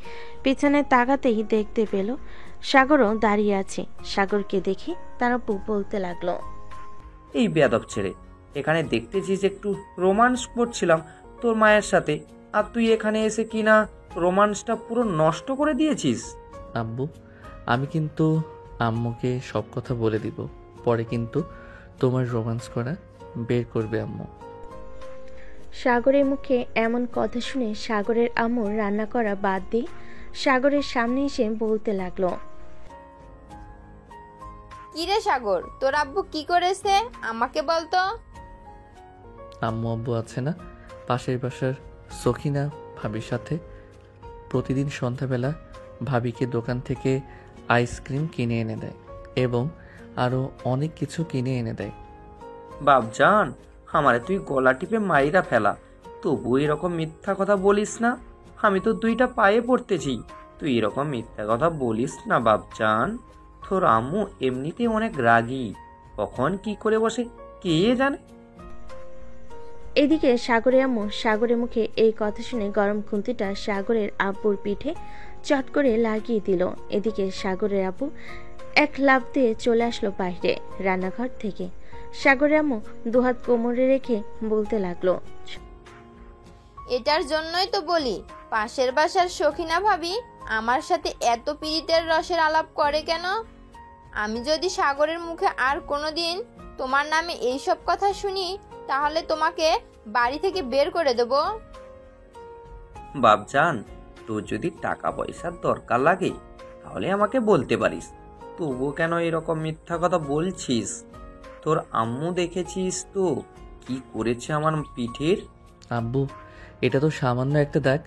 পিছনে তাকাতেই দেখতে পেল সাগরও দাঁড়িয়ে আছে। সাগরকে দেখে তার আব্বু বলতে লাগলো, এই বেয়াদব ছেড়ে, এখানে দেখতেছিস একটু রোমান্স করছিলাম তোর মায়ের সাথে, আর তুই এখানে এসে কিনা রোমান্সটা পুরো নষ্ট করে দিয়েছিস। আব্বু, আমি কিন্তু আম্মুকে সব কথা বলে দিব, পরে কিন্তু তোমার রোমান্স করা বের করবে আম্মু। সাগরের মুখে এমন কথা শুনে সাগরের আম্মু রান্না করা বাদ দিয়ে সাগরের সামনে এসে বলতে লাগলো, কি রে সাগর, তোর আব্বু কি করেছে আমাকে বলতো। আম্মু আব্বু আছে না, পাশের বাসার সখিনা ভাবির সাথে প্রতিদিন সন্ধ্যাবেলা ভাবিকে দোকান থেকে আইসক্রিম কিনে এনে দেয় এবং আরও অনেক কিছু কিনে এনে দেয়। বাপজান, আমারে তুই গলা টিপে মাইরা ফেলা, তবু এরকম মিথ্যা কথা বলিস না। আমি তো 2টা পায়ে পড়তেছি, তুই এরকম মিথ্যা কথা বলিস না বাপজান। তোর আম্মু এমনিতেই অনেক রাগী, কখন কি করে বসে কে জানে। এদিকে সাগরের আম্মু সাগরের মুখে এই কথা শুনে গরম খুন্তিটা সাগরের আব্বুর পিঠে চট করে লাগিয়ে দিল। এদিকে সাগরের আব্বু এক লাফ দিয়ে চলে আসলো বাইরে রান্নাঘর থেকে। সাগরের আম্মু দুহাত কোমরে রেখে বলতে লাগলো, এটার জন্যই তো বলি পাশের বাসার সখিনা ভাবি আমার সাথে এত পীড়িতের রসের আলাপ করে কেন। আমি যদি সাগরের মুখে আর কোনোদিন তোমার নামে এইসব কথা শুনি তাহলে তোমাকে বাড়ি থেকে বের করে দেব। বাপজান, তোর যদি টাকা পয়সার দরকার লাগে তাহলে আমাকে বলতে পারিস, তবু কেন এরকম মিথ্যা কথা বলছিস। তোর আম্মু দেখেছিস তো কি করেছে আমার পিঠের। আব্বু, এটা তো সামান্য একটা দাগ।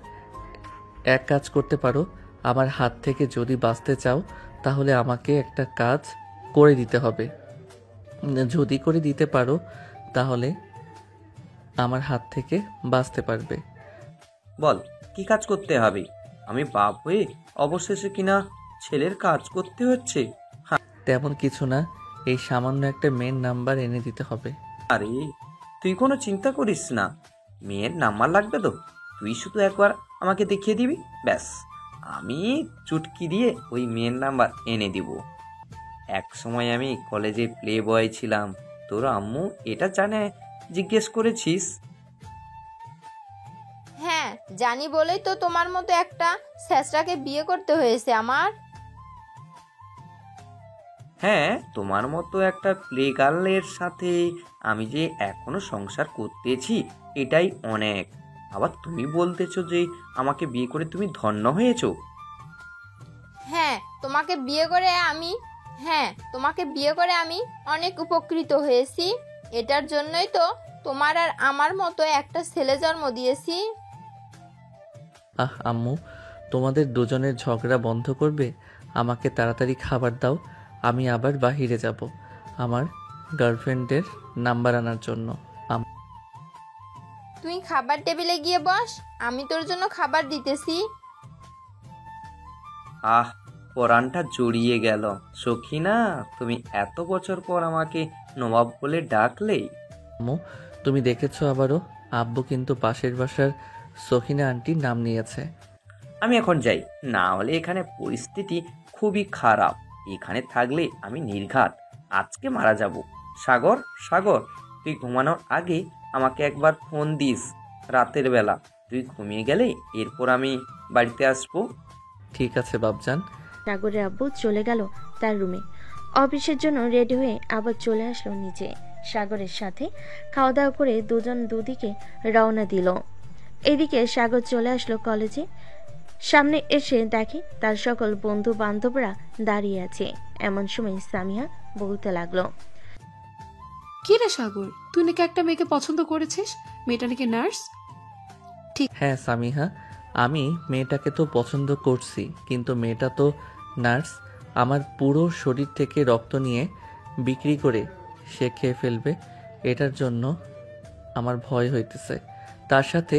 এক কাজ করতে পারো, আমার হাত থেকে যদি বাঁচতে চাও তাহলে আমাকে একটা কাজ করে দিতে হবে। যদি করে দিতে পারো তাহলে আমার হাত থেকে বাঁচতে পারবে। বল কি কাজ করতে হবে। আমি বাপ হয়ে অবশেষে কিনা ছেলের কাজ করতে হচ্ছে। তেমন কিছু না, এই সামান্য একটা মেন নাম্বার এনে দিতে হবে। আরে তুই কোনো চিন্তা করিস না, মেয়ের নাম্বার লাগবে তো তুই শুধু একবার আমাকে দেখিয়ে দিবি, ব্যাস আমি চুটকি দিয়ে ওই মেয়ের নাম্বার এনে দিব। এক সময় আমি কলেজে প্লে বয় ছিলাম, তোর আম্মু এটা জানে জিজ্ঞেস করেছিস। হ্যাঁ জানি বলেই তো তোমার মতো একটা ছেঁচড়াকে বিয়ে করতে হয়েছে আমার। হ্যাঁ, তোমার মতো একটা প্লে গার্লের সাথে আমি যে এখনো সংসার করতেছি এটাই অনেক। আবার তুমি বলতেছো যে আমাকে বিয়ে করে তুমি ধন্য হয়েছো। হ্যাঁ তোমাকে বিয়ে করে আমি অনেক উপকৃত হয়েছি। এটার জন্যই তো তোমার আর আমার মতো একটা ছেলে জন্ম দিয়েছি। আম্মু, তোমাদের দুজনের ঝগড়া বন্ধ করবে? আমাকে তাড়াতাড়ি খাবার দাও, আমি আবার বাহিরে যাব আমার গার্লফ্রেন্ডের নাম্বার আনার জন্য। তুই খাবার টেবিলে গিয়ে বস, আমি তোর জন্য খাবার দিতেছি। আহ, পরানটা জড়িয়ে গেল। সখিনা, তুমি এত বছর পর আমাকে নবাব বলে ডাকলে। আম্মু, তুমি দেখেছো আবারও আব্বু কিন্তু পাশের বাসার সখিনা আন্টির নাম নিয়েছে। আমি এখন যাই, না হলে এখানে পরিস্থিতি খুবই খারাপ। এখানে থাকলে আমি নির্ঘাত আজকে মারা যাব। সাগর, সাগর, তুই ঘুমানোর আগে আমাকে একবার ফোন দিস রাতের বেলা। তুই ঘুমিয়ে গেলে এরপর আমি বাড়িতে আসবো। ঠিক আছে বাপজান। সাগরের আব্বু চলে গেল তার রুমে। অফিসের জন্য রেডি হয়ে আবার চলে আসলো নিচে। সাগরের সাথে খাওয়া দাওয়া করে দুজন দুদিকে রওনা দিল। এদিকে সাগর চলে আসলো কলেজে। সামনে এসে দেখে তার সকল বন্ধু বান্ধবরা দাঁড়িয়ে আছে। এমন সময় সামিয়া বলতে লাগলো, কি রে সাগর, তুই নাকি একটা মেয়েকে পছন্দ করেছিস? মেয়েটা নাকি নার্স। হ্যাঁ সামিহা, আমি মেয়েটাকে তো পছন্দ করছি, কিন্তু মেয়েটা তো নার্স। আমার পুরো শরীর থেকে রক্ত নিয়ে বিক্রি করে সে খেয়ে ফেলবে। এটার জন্য আমার ভয় হইতেছে। তার সাথে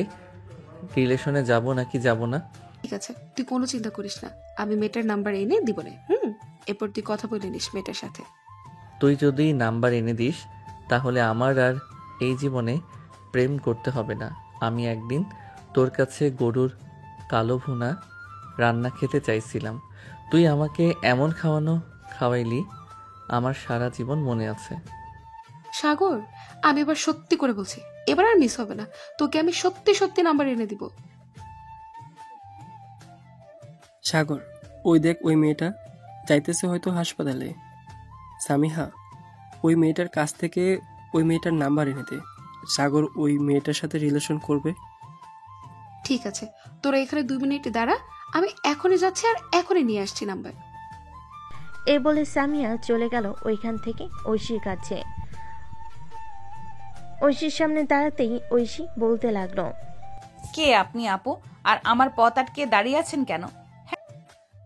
রিলেশনে যাব নাকি যাব না। ঠিক আছে, তুই কোনো চিন্তা করিস না, আমি মেয়েটার নাম্বার এনে দিব না। এরপর তুই কথা বলে নিস মেয়েটার সাথে। তুই যদি নাম্বার এনে দিস তাহলে আমার আর এই জীবনে প্রেম করতে হবে না। আমি একদিন তোর কাছে গরুর কালো ভুনা রান্না খেতে চাইছিলাম, তুই আমাকে এমন খাওয়াইলি আমার সারা জীবন মনে আছে। সাগর, আমি এবার সত্যি করে বলছি, এবার আর মিস হবে না। তোকে আমি সত্যি সত্যি নাম্বার এনে দিব। সাগর, ওই দেখ ওই মেয়েটা যাইতেছে হয়তো হাসপাতালে। সামিহা, ওই মেয়েটার কাছ থেকে ওই মেয়েটার নাম্বার এনে দে। সাগর ওই মেয়েটার সাথে রিলেশন করবে। ঠিক আছে, তোরা এখানে 2 মিনিট দাঁড়া, আমি এখনই যাচ্ছি আর এখনই নিয়ে আসছি নাম্বার। এই বলে সামিয়া চলে গেল ওইখান থেকে ঐশীর কাছে। ঐশীর সামনে দাঁড়াতেই ঐশী বলতে লাগলো, কে আপনি আপু? আর আমার পথ আটকে দাঁড়িয়ে আছেন কেন?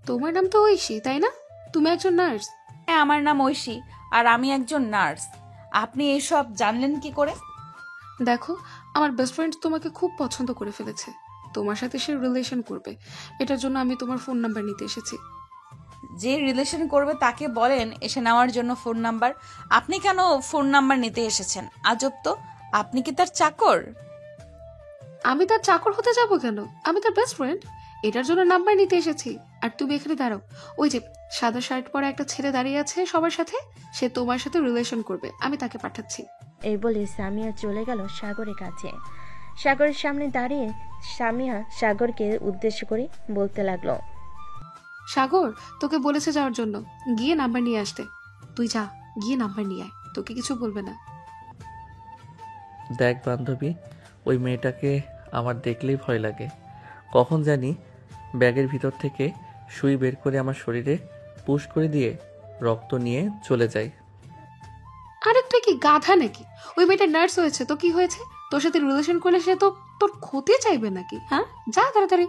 তোমার নাম তো ঐশী, তাই না? তুমি একজন নার্স। হ্যাঁ, আমার নাম ঐশী আর আমি একজন নার্স। আপনি এসব জানলেন কি করে? দেখো, আমার বেস্ট ফ্রেন্ড তোমাকে খুব পছন্দ করে ফেলেছে, তোমার সাথে সে রিলেশন করবে। এটার জন্য আমি তোমার ফোন নাম্বার নিতে এসেছি। যে রিলেশন করবে তাকে বলেন এসে নেওয়ার জন্য ফোন নাম্বার। আপনি কেন ফোন নাম্বার নিতে এসেছেন? আজব তো, আপনি কি তার চাকর? আমি তার চাকর হতে যাব কেন? আমি তার বেস্ট ফ্রেন্ড, এটার জন্য নাম্বার নিতে এসেছি। আর তুমি এখানে দাঁড়াও, ওই যে সাদা শার্ট পরা একটা ছেলে দাঁড়িয়ে আছে সবার সাথে, সে তোমার সাথে রিলেশন করবে, আমি তাকে পাঠাচ্ছি। এই বলে সামিয়া চলে গেল সাগরের কাছে। সাগরের সামনে দাঁড়িয়ে সামিয়া সাগরকে উদ্দেশ্য করে বলতে লাগলো, সাগর তোকে বলেছে যাওয়ার জন্য, গিয়ে নাম্বার নিয়ে আসতে। তুই যা, গিয়ে নাম্বার নিয়ে আয়, তোকে কিছু বলবে না। দেখ বান্ধবী, ওই মেয়েটাকে আমার দেখলেই ভয় লাগে। কখন জানি ব্যাগের ভিতর থেকে সুই বের করে আমার শরীরে পুশ করে দিয়ে রক্ত নিয়ে চলে যায়। আরে তুই কি গাধা নাকি? ওই মেয়েটা নার্স হয়েছে তো কি হয়েছে? তোর সাথে রিলেশন করলে সে তো তোর ক্ষতি চাইবে নাকি? হ্যাঁ, যা তাড়াতাড়ি।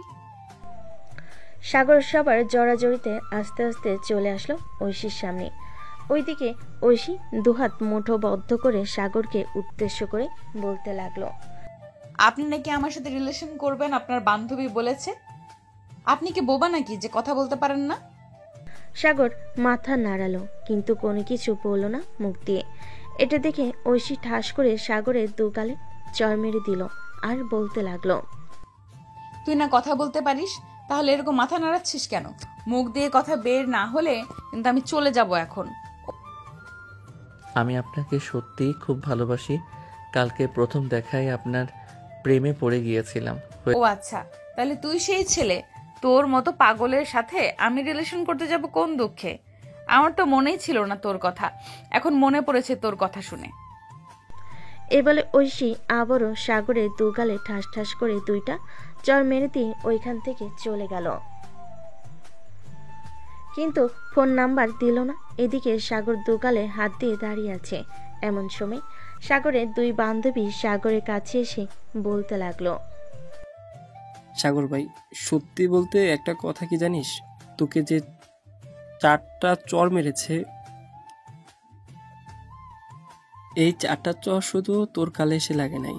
সাগর সবার জড়াজড়িতে আস্তে আস্তে চলে আসলো ঐশীর সামনে। ওইদিকে ঐশী দুহাত মুঠো বদ্ধ করে সাগরকে উদ্দেশ্য করে বলতে লাগলো, আপনি নাকি আমার সাথে রিলেশন করবেন, আপনার বান্ধবী বলেছে। আপনি কি বোবা নাকি যে কথা বলতে পারেন না? সাগর মাথা নাড়ালো কিন্তু কোনো কিছু বলল না মুখ দিয়ে। এটা দেখে ঐশী ঠাস করে সাগরের দুগালে চড় মেরে দিল আর বলতে লাগলো, তুই না কথা বলতে পারিস, তাহলে এরকম মাথা নাড়াচ্ছিস কেন? মুখ দিয়ে কথা বের না হলে কিন্তু আমি চলে যাব এখন। আমি আপনাকে সত্যিই খুব ভালোবাসি। কালকে প্রথম দেখায় আপনার প্রেমে পড়ে গিয়েছিলাম। ও আচ্ছা, তাহলে তুই সেই ছেলে। তোর মতো পাগলের সাথে আমি রিলেশন করতে যাব কোন দুঃখে? আমার তো মনেই ছিল না তোর কথা, এখন মনে পড়েছে তোর কথা শুনে। এ বলে ঐশী আবারও সাগরের দুগালে ঠাস ঠাস করে 2টা চড় মেরে দিয়ে ওইখান থেকে চলে গেল। কিন্তু ফোন নাম্বার দিল না। এদিকে সাগর দুগালে হাত দিয়ে দাঁড়িয়ে আছে। এমন সময় সাগরের 2 বান্ধবী সাগরের কাছে এসে বলতে লাগলো, সাগর ভাই, সত্যি বলতে একটা কথা কি জানিস? তোকে যে 4টা চড় মেরেছে, এই 4টা চড় শুধু তোর গালে এসে লাগে নাই,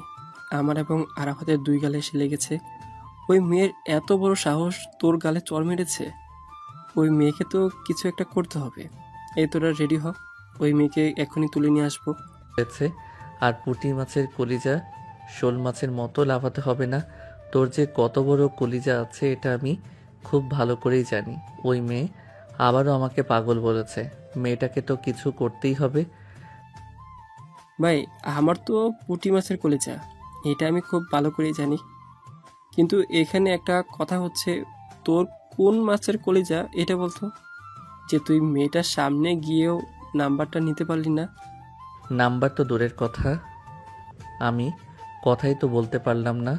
আমার এবং আরাফাতের 2 গালে এসে লেগেছে। ওই মেয়ের এত বড় সাহস তোর গালে চড় মেরেছে। ওই মেয়েকে তো কিছু একটা করতে হবে। এই তোরা রেডি হ, ওই মেয়েকে এখনই তুলে নিয়ে আসবো। আর পুঁটি মাছের কলিজা শোল মাছের মতো লাফাতে হবে না। তোর যে কত বড় কলিজা আছে এটা আমি খুব ভালো করেই জানি। ওই মেয়ে আবারও আমাকে পাগল বলেছে। মেয়েটাকে তো কিছু করতেই হবে। ভাই, আমার তো পুঁটি মাছের কলিজা, এটা আমি খুব ভালো করেই জানি। কিন্তু এখানে একটা কথা হচ্ছে, তোর কোন মাছের কলিজা এটা বলতো, যে তুই মেয়েটার সামনে গিয়েও নাম্বারটা নিতে পারলি না। নাম্বার তো দূরের কথা, আমি কথাই তো বলতে পারলাম না।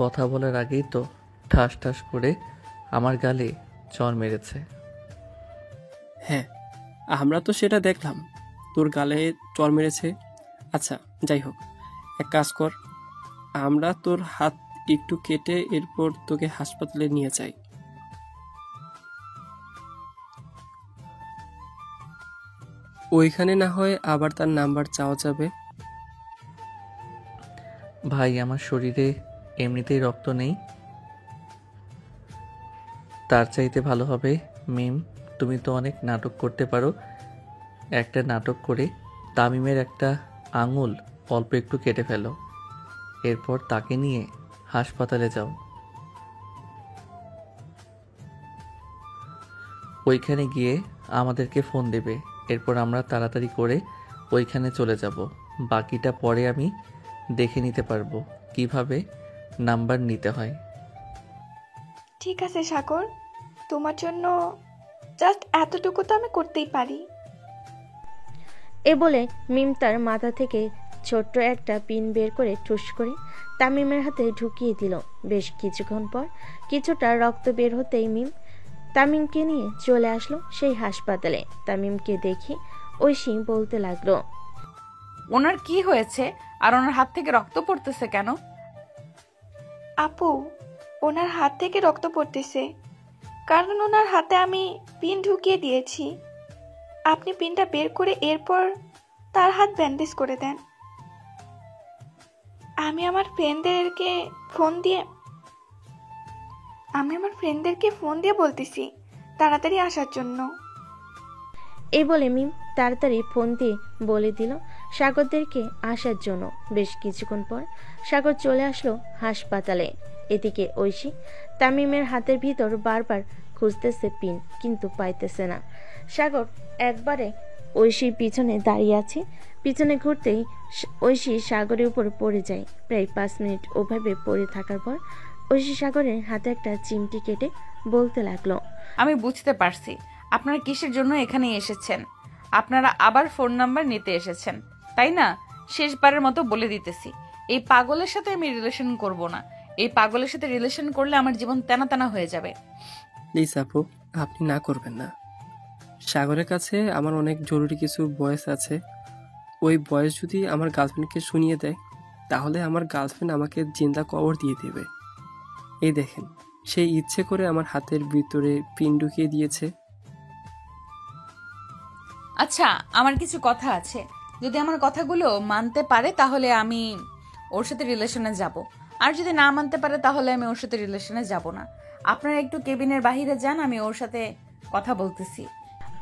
কথা বলার আগেই তো ঠাস ঠাস করে আমার গালে চড় মেরেছে। হ্যাঁ, আমরা তো সেটা দেখলাম, তোর গালে চড় মেরেছে। আচ্ছা যাই হোক, এক কাজ কর, আমরা তোর হাত একটু কেটে এরপর তোকে হাসপাতালে নিয়ে যাই। ওইখানে না হয় আবার তার নাম্বার চাওয়া যাবে। ভাই, আমার শরীরে এমনিতেই রক্ত নেই, তার চাইতে ভালো হবে মিম, তুমি তো অনেক নাটক করতে পারো। একটা নাটক করে তামিমের একটা আঙুল অল্প একটু কেটে ফেলো, এরপর তাকে নিয়ে হাসপাতালে যাও। ওইখানে গিয়ে আমাদেরকে ফোন দেবে, এরপর আমরা তাড়াতাড়ি করে ওইখানে চলে যাব। বাকিটা পরে আমি দেখে নিতে পারবো কিভাবে নাম্বার নিতে হয়। ঠিক আছে সাগর, তোমার জন্য জাস্ট এতটুকু তো আমি করতেই পারি। এ বলে মিম তার মাথা থেকে ছোট্ট একটা পিন বের করে ঠুস করে তামিমের হাতে ঢুকিয়ে দিল। বেশ কিছুক্ষণ পর কিছুটা রক্ত বের হতেই মিম তামিমকে নিয়ে চলে আসলো সেই হাসপাতালে। তামিমকে দেখে ঐশী বলতে লাগলো, ওনার কি হয়েছে আর ওনার হাত থেকে রক্ত পড়তেছে কেন? আপু, ওনার হাত থেকে রক্ত পড়তেছে কারণ ওনার হাতে আমি পিন ঢুকিয়ে দিয়েছি। আপনি পিনটা বের করে এরপর তার হাত ব্যান্ডেজ করে দেন। আমি আমার ফ্রেন্ডদেরকে ফোন দিয়ে বলতেছি তাড়াতাড়ি আসার জন্য। এই বলে মিম তাড়াতাড়ি ফোন দিয়ে বলে দিল সাগরদেরকে আসার জন্য। বেশ কিছুক্ষণ পর সাগর চলে আসলো হাসপাতালে। এদিকে ঐশী তামিমের হাতের ভিতর বারবার খুঁজতেছে পিন, কিন্তু পাইতেছে না। সাগর একবারে ঐশীর পিছনে দাঁড়িয়ে আছে। পিছনে ঘুরতেই ঐশী সাগরের উপর পড়ে যায়। প্রায় 5 মিনিট ওভাবে পড়ে থাকার পর ঐশী সাগরের হাতে একটা চিমটি কেটে বলতে লাগলো, আমি বুঝতে পারছি আপনারা কিসের জন্য এখানে এসেছেন। আপনারা আবার ফোন নাম্বার নিতে এসেছেন, তাই না? শেষবারের মতো বলে দিতেছি, এই পাগলের সাথে আমি রিলেশন করব না। এই পাগলের সাথে রিলেশন করলে আমার জীবন তেনা তেনা হয়ে যাবে। প্লিজ আপু, আপনি না করবেন না। সাগরের কাছে আমার অনেক জরুরি কিছু ভয়েস আছে। ওই ভয়েস যদি আমার গার্লফ্রেন্ডকে শুনিয়ে দেয় তাহলে আমার গার্লফ্রেন্ড আমাকে জিন্দা কবর দিয়ে দেবে। এই দেখেন, সে ইচ্ছে করে আমার হাতের ভিতরে পিন ঢুকিয়ে দিয়েছে। আচ্ছা, আমার কিছু কথা আছে। যদি আমার কথাগুলো মানতে পারে তাহলে আমি ওর সাথে রিলেশনে যাব, আর যদি না মানতে পারে তাহলে আমি ওর সাথে রিলেশনে যাব না। আপনারা একটু কেবিনের বাহিরে যান, আমি ওর সাথে কথা বলতেছি।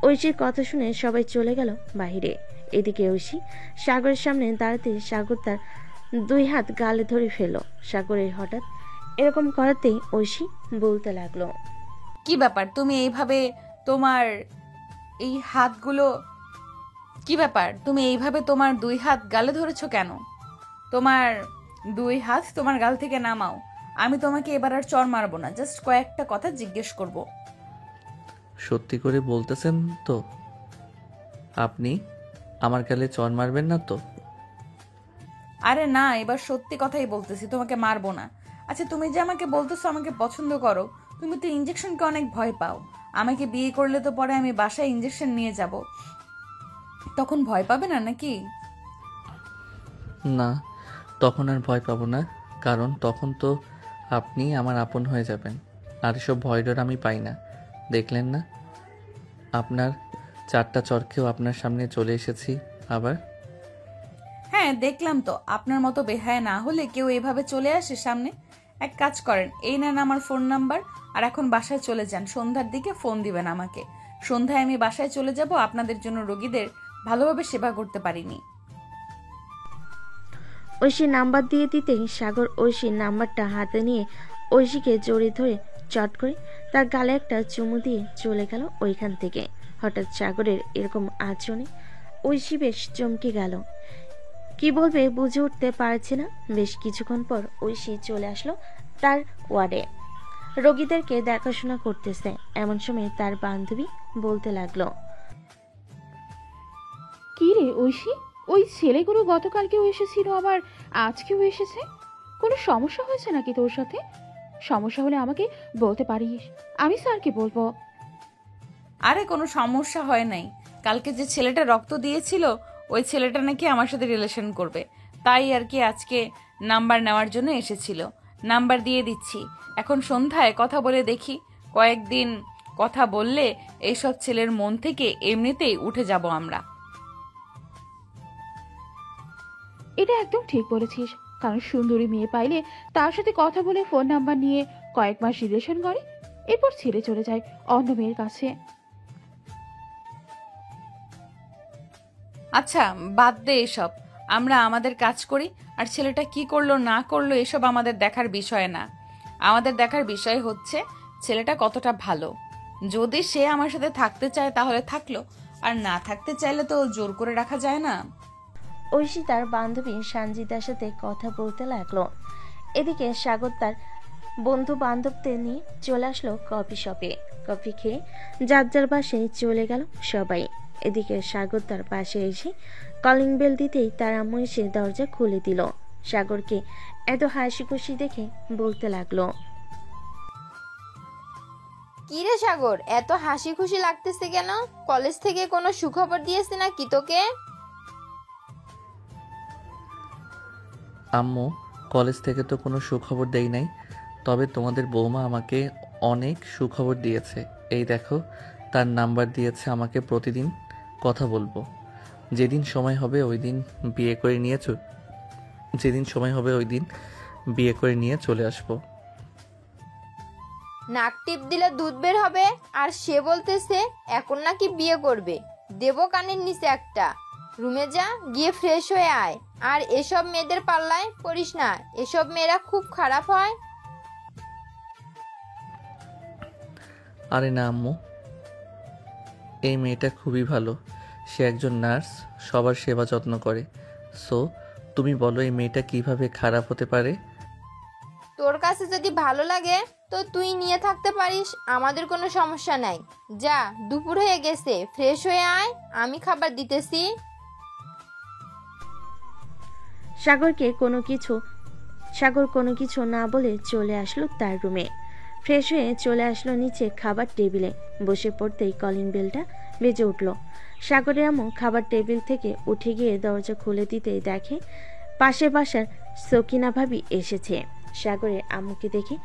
ঐশীর কথা শুনে সবাই চলে গেল বাহিরে। এদিকে ঐশী সাগরের সামনে দাঁড়াতে সাগর তার 2 হাত গালে ধরে ফেলল। সাগরের হঠাৎ এরকম করাতেই ঐশী বলতে লাগলো, কি ব্যাপার, তুমি এইভাবে তোমার এই হাতগুলো কি ব্যাপার, তুমি এইভাবে তোমার 2 হাত গালে ধরেছো কেন? তোমার 2 হাত তোমার গাল থেকে নামাও। আমি তোমাকে এবার আর চড় মারবো না, জাস্ট কয়েকটা কথা জিজ্ঞেস করব। সত্যি করে বলতেছেন তো? আপনি আমার গালে চড় মারবেন না তো? আরে না, এবার সত্যি কথাই বলতেছি, তোমাকে মারবো না। আচ্ছা, তুমি যে আমাকে বলতেছো আমাকে পছন্দ করো, তুমি তো ইঞ্জেকশনকে অনেক ভয় পাও। আমাকে বিয়ে করলে তো পরে আমি বাসায় ইঞ্জেকশন নিয়ে যাব, তখন ভয় পাবে না নাকি? না, তখন আর ভয় পাবো না, কারণ তখন তো আপনি আমার আপন হয়ে যাবেন। আর এসব ভয় ডর আমি পাই না। দেখলেন না, আপনার 4টা চরকেও আপনার সামনে চলে এসেছি আবার। হ্যাঁ, দেখলাম তো। আপনার মতো বেহায়া না হলে কেউ এভাবে চলে আসে সামনে? এক কাজ করেন, এই নেন আমার ফোন নাম্বার, আর এখন বাসায় চলে যান। সন্ধ্যার দিকে ফোন দিবেন আমাকে। সন্ধ্যায় আমি বাসায় চলে যাব, আপনাদের জন্য রোগীদের ভালোভাবে সেবা করতে পারিনি। ঐশীর নাম্বার দিয়ে দিতেই সাগর ঐশীর নাম্বারটা হাতে নিয়ে ঐশীকে জড়িয়ে ধরে চট করে তার গালে একটা চুমু দিয়ে চলে গেল ওইখান থেকে। হঠাৎ সাগরের এরকম আচরণে ঐশী বেশ চমকে গেল। কি বলবে বুঝে উঠতে পারছে না। বেশ কিছুক্ষণ পর ঐশী চলে আসলো তার ওয়ার্ডে। রোগীদেরকে দেখাশোনা করতেছে। এমন সময় তার বান্ধবী বলতে লাগলো, কি রে ঐশী, ওই ছেলেগুলো গতকালকেও এসেছিল আবার আজকেও এসেছে। কোনো সমস্যা হয়েছে নাকি তোর সাথে? সমস্যা হলে আমাকে বলতে পারিস, আমি স্যারকে বলবো। আরে কোনো সমস্যা হয় নাই। কালকে যে ছেলেটা রক্ত দিয়েছিল ওই ছেলেটা নাকি আমার সাথে রিলেশন করবে, তাই আর কি আজকে নাম্বার নেওয়ার জন্য এসেছিল। নাম্বার দিয়ে দিচ্ছি, এখন সন্ধ্যায় কথা বলে দেখি। কয়েকদিন কথা বললে এইসব ছেলের মন থেকে এমনিতেই উঠে যাব আমরা। এটা একদম ঠিক বলেছিস, কারণ সুন্দরী মেয়ে পাইলে তার সাথে কথা বলে ফোন নাম্বার নিয়ে কয়েক মাস রিলেশন করে, এরপর ছেড়ে চলে যায় অন্য মেয়ের কাছে। আচ্ছা, বাদ দে এসব, আমরা আমাদের কাজ করি। আর ছেলেটা কি করলো না করলো এসব আমাদের দেখার বিষয় না। আমাদের দেখার বিষয় হচ্ছে ছেলেটা কতটা ভালো। যদি সে আমার সাথে থাকতে চায় তাহলে থাকলো, আর না থাকতে চাইলে তো জোর করে রাখা যায় না। ঐশী তার বান্ধবী সঞ্জিতার সাথে কথা বলতে লাগলো। এদিকে সাগর তার বন্ধু বান্ধবদের নিয়ে চলে আসলো কফি শপে। কফি খেয়ে যার যার বাসায় চলে গেল সবাই। এদিকে সাগর তার পাশে এসে কলিং বেল দিতেই তার আম্মু এসে দরজা খুলে দিল। সাগরকে এত হাসি খুশি দেখে বলতে লাগলো, কি রে সাগর, এত হাসি খুশি লাগতেছে কেন? কলেজ থেকে কোনো সুখবর দিয়েছে নাকি তোকে? আম্মু, কলেজ থেকে তো কোনো সুখবর দেই নাই, তবে তোমাদের বৌমা আমাকে অনেক সুখবর দিয়েছে। এই দেখো, তার নাম্বার দিয়েছে আমাকে, প্রতিদিন কথা বলবো। যেদিন সময় হবে ওই দিন বিয়ে করে নিয়ে চলে আসবো। নাক টিপ দিলে দুধ বের হবে, আর সে বলতেছে এখন নাকি বিয়ে করবে। দেবো কানের নিচে একটা। রুমে যা, গিয়ে ফ্রেশ হয়ে আয়। আর এসব মেয়েদের পাল্লায় পড়িস না, এসব মেয়েরা খুব খারাপ হয়। আরে না আম্মু, এই মেয়েটা খুবই ভালো। সে একজন নার্স, সবার সেবা যত্ন করে। সো তুমি বলো এই মেয়েটা কিভাবে খারাপ হতে পারে? তোর কাছে যদি ভালো লাগে তো তুই নিয়ে থাকতে পারিস, আমাদের কোনো সমস্যা নাই। যা, দুপুর হয়ে গেছে, ফ্রেশ হয়ে আয়, আমি খাবার দিতেছি। সাগর কোনো কিছু না বলে চলে আসলো তার রুমে। ফ্রেশ হয়ে চলে আসলো নিচে খাবার টেবিলে। বসে পড়তেই কলিং বেলটা বেজে উঠল। সাগরের আম্মু খাবার টেবিল থেকে উঠে গিয়ে দরজা খুলে দিতেই দেখে পাশের বাসার সকিনা ভাবি এসেছে। সাগরের আম্মুকে দেখে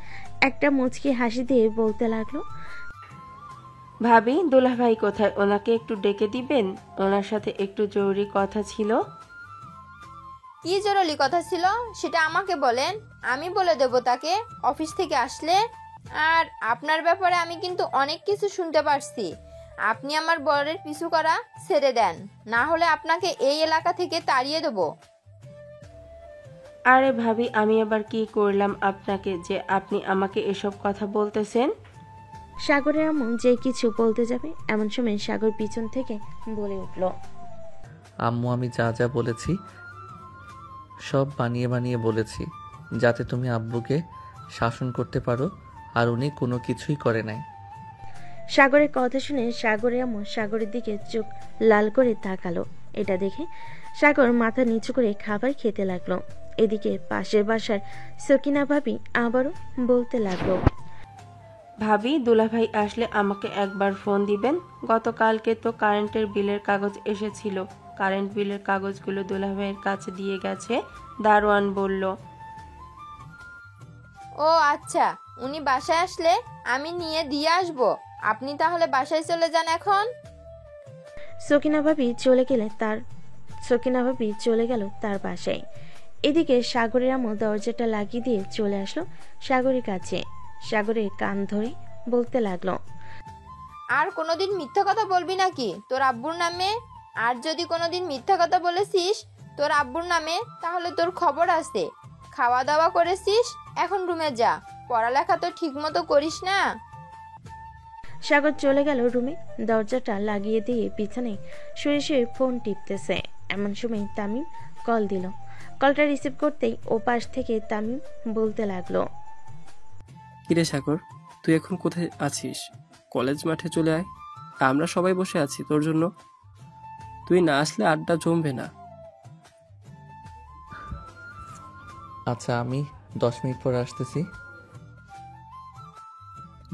একটা মুচকি হাসি দিয়ে বলতে লাগলো, ভাবি, দুলাভাই কোথায়? ওনাকে একটু ডেকে দিবেন, ওনার সাথে একটু জরুরি কথা ছিল। কি জরুরি কথা ছিল সেটা আমাকে বলেন, আমি বলে দেব তাকে অফিস থেকে আসলে। আর আপনার ব্যাপারে আমি কিন্তু অনেক কিছু শুনতে পারছি। আপনি আমার বরের পিছু করা ছেড়ে দেন, না হলে আপনাকে এই এলাকা থেকে তাড়িয়ে দেবো। আরে ভাবি, আমি আবার কি করলাম আপনাকে যে আপনি আমাকে এসব কথা বলতেছেন? সাগরের আম্মু যে কিছু বলতে যাবে এমন সময় সাগর পিছন থেকে বলে উঠল, আম্মু, আমি যা যা বলেছি সব বানিয়ে বানিয়ে বলেছি, যাতে তুমি আব্বুকে শাসন করতে পারো, আর উনি কোনো কিছুই করে নাই। সাগরের কথা শুনে সাগরের আম্মু সাগরের দিকে চোখ লাল করে তাকালো। এটা দেখে সাগর মাথা নিচু করে খাবার খেতে লাগলো। এদিকে পাশের বাসার সকিনা ভাবি আবারও বলতে লাগলো, ভাবি, দুলাভাই আসলে আমাকে একবার ফোন দিবেন। গতকালকে তো কারেন্টের বিলের কাগজ এসেছিল, কারেন্ট বিলের কাগজগুলো দুলাভাইয়ের কাছে দিয়ে গেছে, দারোয়ান বলল। ও আচ্ছা, উনি বাসায় আসলে আমি নিয়ে দিয়ে আসবো। আপনি তাহলে বাসায় চলে যান এখন। সকিনা ভাবি চলে গেল তার বাসায়। এদিকে সাগরের আম্মু দরজাটা লাগিয়ে দিয়ে চলে আসলো সাগরের কাছে। সাগরের কান ধরে বলতে লাগলো, আর কোনোদিন মিথ্যা কথা বলবি নাকি তোর আব্বুর নামে? আর যদি কোনোদিন মিথ্যা কথা বলেছিস তোর আব্বুর নামে, তাহলে তোর খবর আছে। খাওয়া দাওয়া করেছিস, এখন রুমে যা। পড়ালেখা তো ঠিক মতো করিস না। সাগর চলে গেল রুমে। দরজাটা লাগিয়ে দিয়ে পিছনে শুয়ে শুয়ে ফোন টিপতেছে। এমন সময় তামিম কল দিল। কলটা রিসিভ করতেই ও পাশ থেকে তামিম বলতে লাগলো, কিরে সাগর, তুই এখন কোথায় আছিস? কলেজ মাঠে চলে আয়, আমরা সবাই বসে আছি তোর জন্য। তুই না আসলে আড্ডা জমবে না। আচ্ছা, আমি 10 মিনিট পর আসতেছি।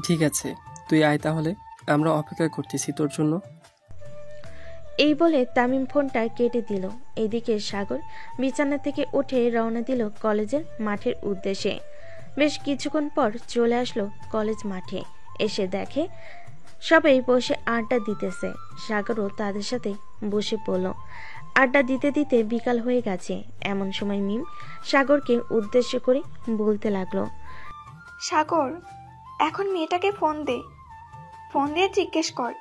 ঠিক আছে, তুই আয় তাহলে, আমরা অপেক্ষা করতেছি তোর জন্য। এই বলে তামিম ফোনটা কেটে দিল। এদিকে সাগর বিছানা থেকে উঠে রওনা দিল কলেজের মাঠের উদ্দেশ্যে। বেশ কিছুক্ষণ পর চলে আসলো কলেজ মাঠে। এসে দেখে সবাই বসে আড্ডা দিতেছে। সাগরও তাদের সাথে বসে পড়ল। আড্ডা দিতে দিতে বিকাল হয়ে গেছে। এমন সময় মিম সাগরকে উদ্দেশ্য করে বলতে লাগলো, সাগর, এখন মেয়েটাকে ফোন দে। ফোন দিয়ে জিজ্ঞেস কর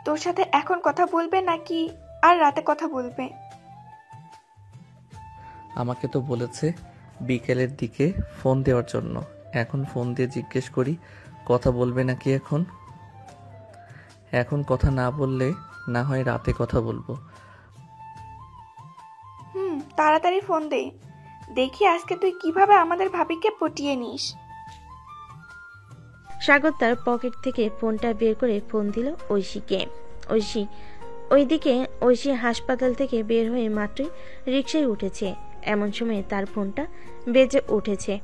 তোর সাথে এখন কথা বলবে নাকি আর রাতে কথা বলবে। আমাকে তো বলেছে বিকেলের দিকে ফোন দেওয়ার জন্য। এখন ফোন দিয়ে জিজ্ঞেস করি কথা বলবে নাকি। এখন কথা না বললে না হয় রাতে কথা বলবো। তাড়াতাড়ি ফোন দে, দেখি আজকে তুই কিভাবে আমাদের ভাবিকে পটিয়ে নিস। সাগর তার পকেট থেকে ফোনটা বের করে ফোন দিল ঐশীকে। ওইদিকে ঐশী হাসপাতাল থেকে বের হয়ে মাত্রই রিকশায় উঠেছে। এমন সময় তার ফোনটা বেজে উঠেছে।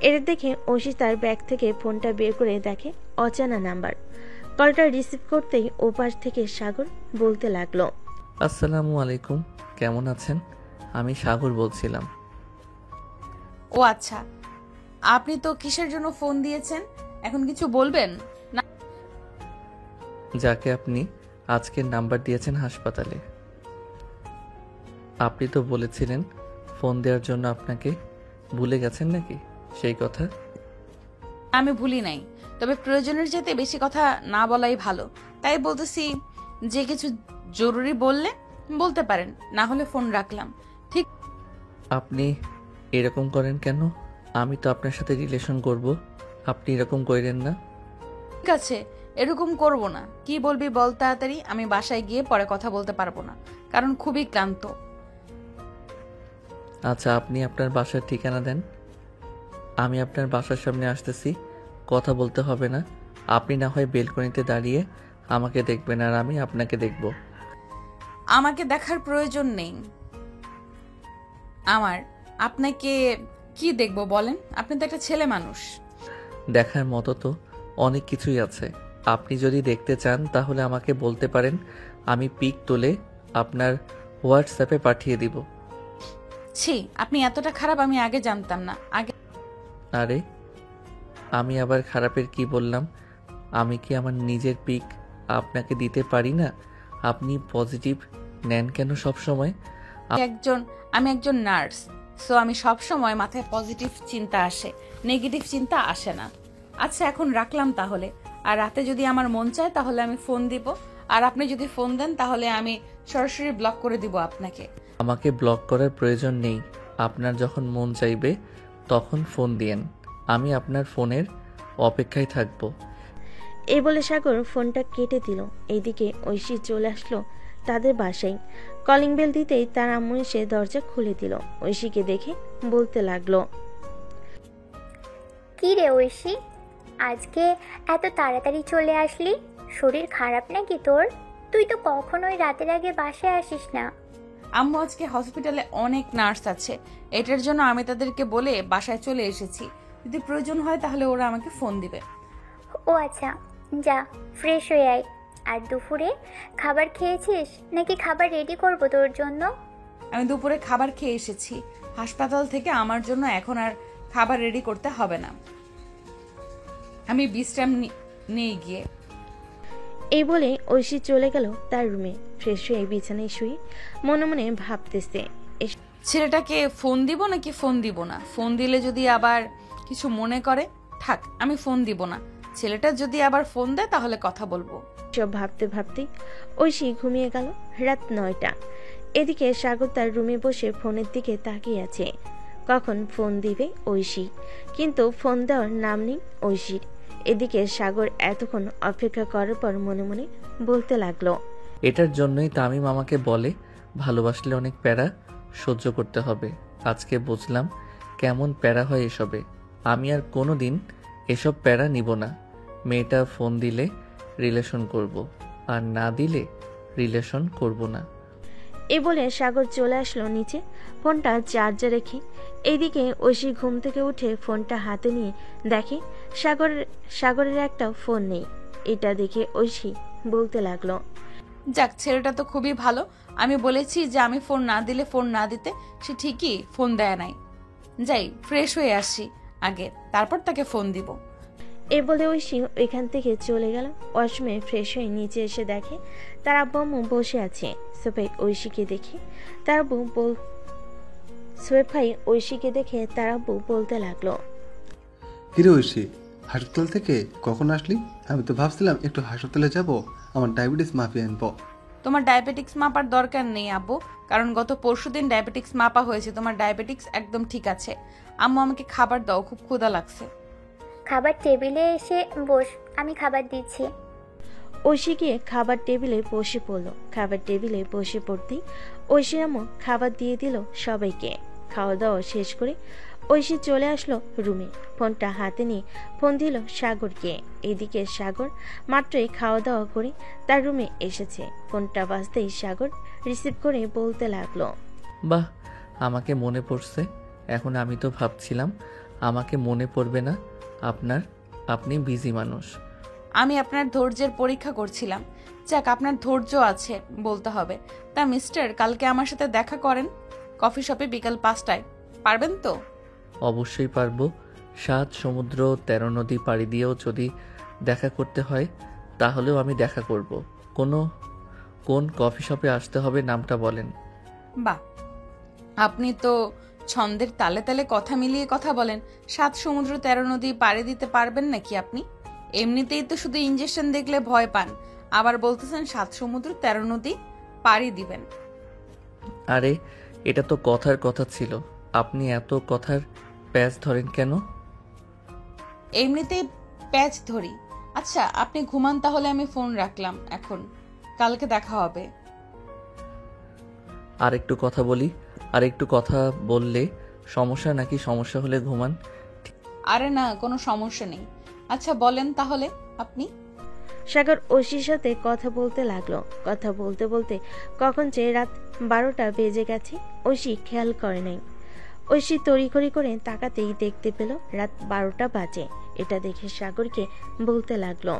এর দেখে ঐশী তার ব্যাগ থেকে ফোনটা বের করে দেখে অজানা নাম্বার। কলটা রিসিভ করতেই ওপাশ থেকে সাগর বলতে লাগলো, আসসালামু আলাইকুম, কেমন আছেন? আমি সাগর বলছিলাম। ও আচ্ছা, আপনি তো কিসের জন্য ফোন দিয়েছেন? এখন কিছু বলবেন না? যাকে আপনি আজকের নাম্বার দিয়েছেন হাসপাতালে, আপনি তো বলেছিলেন ফোন দেওয়ার জন্য আপনাকে, ভুলে গেছেন নাকি সেই কথা? আমি ভুলি নাই, তবে প্রয়োজনের যেতে বেশি কথা না বলাই ভালো। তাই বলতেছি, যে কিছু জরুরি বললে বলতে পারেন, না হলে ফোন রাখলাম। ঠিক আপনি এরকম করেন কেন? আমি তো আপনার সাথে রিলেশন করব, আপনি এরকম করেন না। ঠিক আছে, এরকম করব না। কি বলবি বল তাড়াতাড়ি, আমি বাসায় গিয়ে পরে কথা বলতে পারবো না, কারণ খুবই ক্লান্ত। আচ্ছা, আপনি আপনার বাসার ঠিকানা দেন, আমি আপনার বাসার সামনে আসতেছি। কথা বলতে হবে না, আপনি না হয় বেলকনিতে দাঁড়িয়ে আমাকে দেখবেন আর আমি আপনাকে দেখব। আমাকে দেখার প্রয়োজন নেই আমার। আপনাকে কি দেখবো বলেন? আপনি তো একটা ছেলে মানুষ। দেখার মতো তো অনেক কিছুই আছে, আপনি যদি দেখতে চান তাহলে আমাকে বলতে পারেন, আমি পিক তুলে আপনার হোয়াটসঅ্যাপে পাঠিয়ে দিব। ছি, আপনি এতটা খারাপ আমি আগে জানতাম না। আগে আরে আমি আবার খারাপের কি বললাম? আমি কি আমার নিজের পিক আপনাকে দিতে পারি না? আপনি পজিটিভ নেন কেন সব সময়? আমি একজন নার্স, সো আমি সব সময় মাথায় পজিটিভ চিন্তা আসে, নেগেটিভ চিন্তা আসে না। আচ্ছা, এখন রাখলাম তাহলে। আর রাতে যদি আমার মন চায় তাহলে আমি ফোন দিব, আর আপনি যদি ফোন দেন তাহলে আমি সরাসরি ব্লক করে দিব আপনাকে। আমাকে ব্লক করার প্রয়োজন নেই, আপনার যখন মন চাইবে তখন ফোন দিয়েন, আমি আপনার ফোনের অপেক্ষায় থাকব। এই বলে সাগর ফোনটা কেটে দিল। এইদিকে ঐশী চলে আসলো তাদের বাসায়। কলিং বেল দিতেই তার আম্মু এসে দরজা খুলে দিল। ঐশীকে দেখে বলতে লাগলো, কি রে ঐশী, আজকে এত তাড়াতাড়ি চলে আসলি? শরীর খারাপ নাকি তোর? তুই তো কখনোই রাতের আগে বাসায় আসিস না। আম্মু, আজকে হসপিটালে অনেক নার্স আছে, এটার জন্য আমি তাদেরকে বলে বাসায় চলে এসেছি। যদি প্রয়োজন হয় তাহলে ওরা আমাকে ফোন দিবে। ও আচ্ছা, যা ফ্রেশ হয়ে আয়। আর দুপুরে খাবার খেয়েছিস নাকি খাবার রেডি করব তোর জন্য? আমি দুপুরে খাবার খেয়ে এসেছি হাসপাতাল থেকে, আমার জন্য এখন আর খাবার রেডি করতে হবে না, আমি বিশ্রাম নিয়ে গিয়ে। এই বলে ঐশী চলে গেল তার রুমে। ফ্রেশ হয়ে বিছানায় শুয়ে মনে মনে ভাবতেছে, ছেলেটাকে ফোন দিব নাকি ফোন দিব না। ফোন দিলে যদি আবার কিছু মনে করে, থাক, আমি ফোন দিব না। ছেলেটা যদি আবার ফোন দেয় তাহলে কথা বলবো। সব ভাবতে ভাবতে ঐশী ঘুমিয়ে গেল। রাত 9টা। এদিকে সাগর তার রুমে বসে ফোনের দিকে তাকিয়ে আছে, কখন ফোন দিবে ঐশী, কিন্তু ফোন দেওয়ার নাম নেই ঐশীর। এদিকে সাগর এতক্ষণ অপেক্ষা করার পর মনে মনে বলতে লাগলো, এটার জন্যই তামিম আমাকে বলে ভালোবাসলে অনেক প্যারা সহ্য করতে হবে। আজকে বুঝলাম কেমন প্যারা হয় এসবে। আমি আর কোনো দিন এসব প্যারা নিব না। মেয়েটা ফোন দিলে রিলেশন করব, আর না দিলে রিলেশন করব না। এই বলে সাগর চলে আসলো নিচে, ফোনটা চার্জে রেখে। এইদিকে ঐশী ঘুম থেকে উঠে ফোনটা হাতে নিয়ে দেখে সাগরের একটা ফোন নেই। এটা দেখে ঐশী বলতে লাগলো, যাক, ছেলেটা তো খুবই ভালো। আমি বলেছি যে আমি ফোন না দিলে ফোন না দিতে, সে ঠিকই ফোন দেয় নাই। যাই, ফ্রেশ হয়ে আসি আগে, তারপর তাকে ফোন দিব। এই বলে ঐশী ওইখান থেকে চলে গেল। ওয়াশরুমে ফ্রেশ হয়ে নিচে এসে দেখে তার আব্বু আম্মু বসে আছে। সোফায় ঐশীকে দেখে তার আব্বু বলতে লাগলো, কিরে ঐশী, হাসপাতাল থেকে কখন আসলি? আমি তো ভাবছিলাম একটু হাসপাতালে যাব, আমার ডায়াবেটিস মাপিয়ে আনবো। তোমার ডায়াবেটিক্স মাপার দরকার নেই আব্বু, কারণ গত পরশুদিন ডায়াবেটিক্স মাপা হয়েছে, তোমার ডায়াবেটিক্স একদম ঠিক আছে। আম্মু, আমাকে খাবার দাও, খুব ক্ষুধা লাগছে। খাবার টেবিলে এসে বস, আমি খাবার দিচ্ছি। ঐশী গিয়ে খাবার টেবিলে বসে পড়লো। খাবার টেবিলে বসে পড়তেই ঐশীর আম্মু খাবার দিয়ে দিল সবাইকে। খাওয়া দাওয়া শেষ করে ঐশী চলে আসলো রুমে, ফোনটা হাতে নিয়ে ফোন দিল সাগরকে। এদিকে সাগর মাত্রই খাওয়া দাওয়া করে তার রুমে এসেছে। ফোনটা বাজতেই সাগর রিসিভ করে বলতে লাগলো, বাহ, আমাকে মনে পড়ছে। এখন আমি তো ভাবছিলাম আমাকে মনে পড়বে না আপনার, আপনি বিজি মানুষ। আমি আপনার ধৈর্যের পরীক্ষা করছিলাম। যাক, আপনার ধৈর্য আছে বলতে হবে। তা মিস্টার, কালকে আমার সাথে দেখা করেন কফি শপে বিকাল 5টায়, পারবেন তো? অবশ্যই পারবো। 7 সমুদ্র 13 নদী পাড়ি দিয়েও যদি দেখা করতে হয় তাহলেও আমি দেখা করব। কোন কফি শপে আসতে হবে নামটা বলেন। বাহ, আপনি তো ছন্দের তালে তালে কথা মিলিয়ে কথা বলেন। 7 সমুদ্র 13 নদী পাড়ি দিতে পারবেন নাকি আপনি? এমনিতেই তো শুধু ইঞ্জেকশন দেখলে ভয় পান, আবার বলতেছেন 7 সমুদ্র 13 নদী পাড়ি দিবেন। আরে এটা তো কথার কথা ছিল, আপনি এত কথার প্যাচ ধরেন কেন? এমনিতেই প্যাচ ধরি। আচ্ছা, আপনি ঘুমান তাহলে, আমি ফোন রাখলাম এখন, কালকে দেখা হবে। আর একটু কথা বলি। আর একটু কথা বললে সমস্যা নাকি? সমস্যা হলে ঘুমান। আরে না, কোনো সমস্যা নেই। আচ্ছা বলেন তাহলে আপনি। সাগর ঐশীর সাথে কথা বলতে লাগলো। কথা বলতে বলতে কখন যে রাত 12টা বেজে গেছে ঐশী খেয়াল করে নাই। ঐশী তড়িঘড়ি করে তাকাতেই দেখতে পেল রাত 12টা বাজে। এটা দেখে সাগরকে বলতে লাগলো,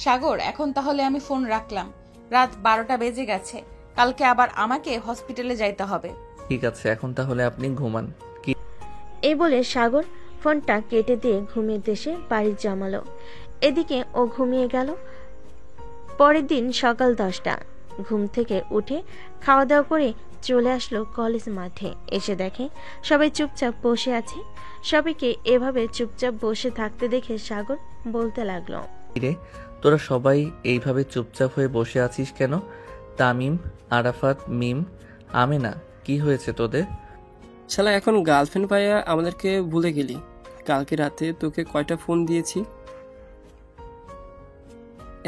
সাগর, এখন তাহলে আমি ফোন রাখলাম। রাত 12টা বেজে গেছে, কালকে আবার আমাকে হসপিটালে যাইতে হবে। ঠিক আছে, এখন তাহলে আপনি ঘুমান। কি? এই বলে সাগর ফোনটা কেটে দিয়ে ঘুমিয়ে দেশে বাড়ি জমালো। এদিকে ও ঘুমিয়ে গেল। পরের দিন সকাল 10টা ঘুম থেকে উঠে খাওয়া দাওয়া করে চলে আসলো কলেজ মাঠে। এসে দেখে সবাই চুপচাপ বসে আছে। সবাইকে এভাবে চুপচাপ বসে থাকতে দেখে সাগর বলতে লাগলো, রে, তোরা সবাই এইভাবে চুপচাপ হয়ে বসে আছিস কেন? তামিম, আরাফাত, মিম, আমেনা, কি হয়েছে তোদের? শালা এখন গার্লফ্রেন্ড পাইয়া আমাদেরকে ভুলে গেলি? কালকে রাতে তোকে কয়টা ফোন দিয়েছি,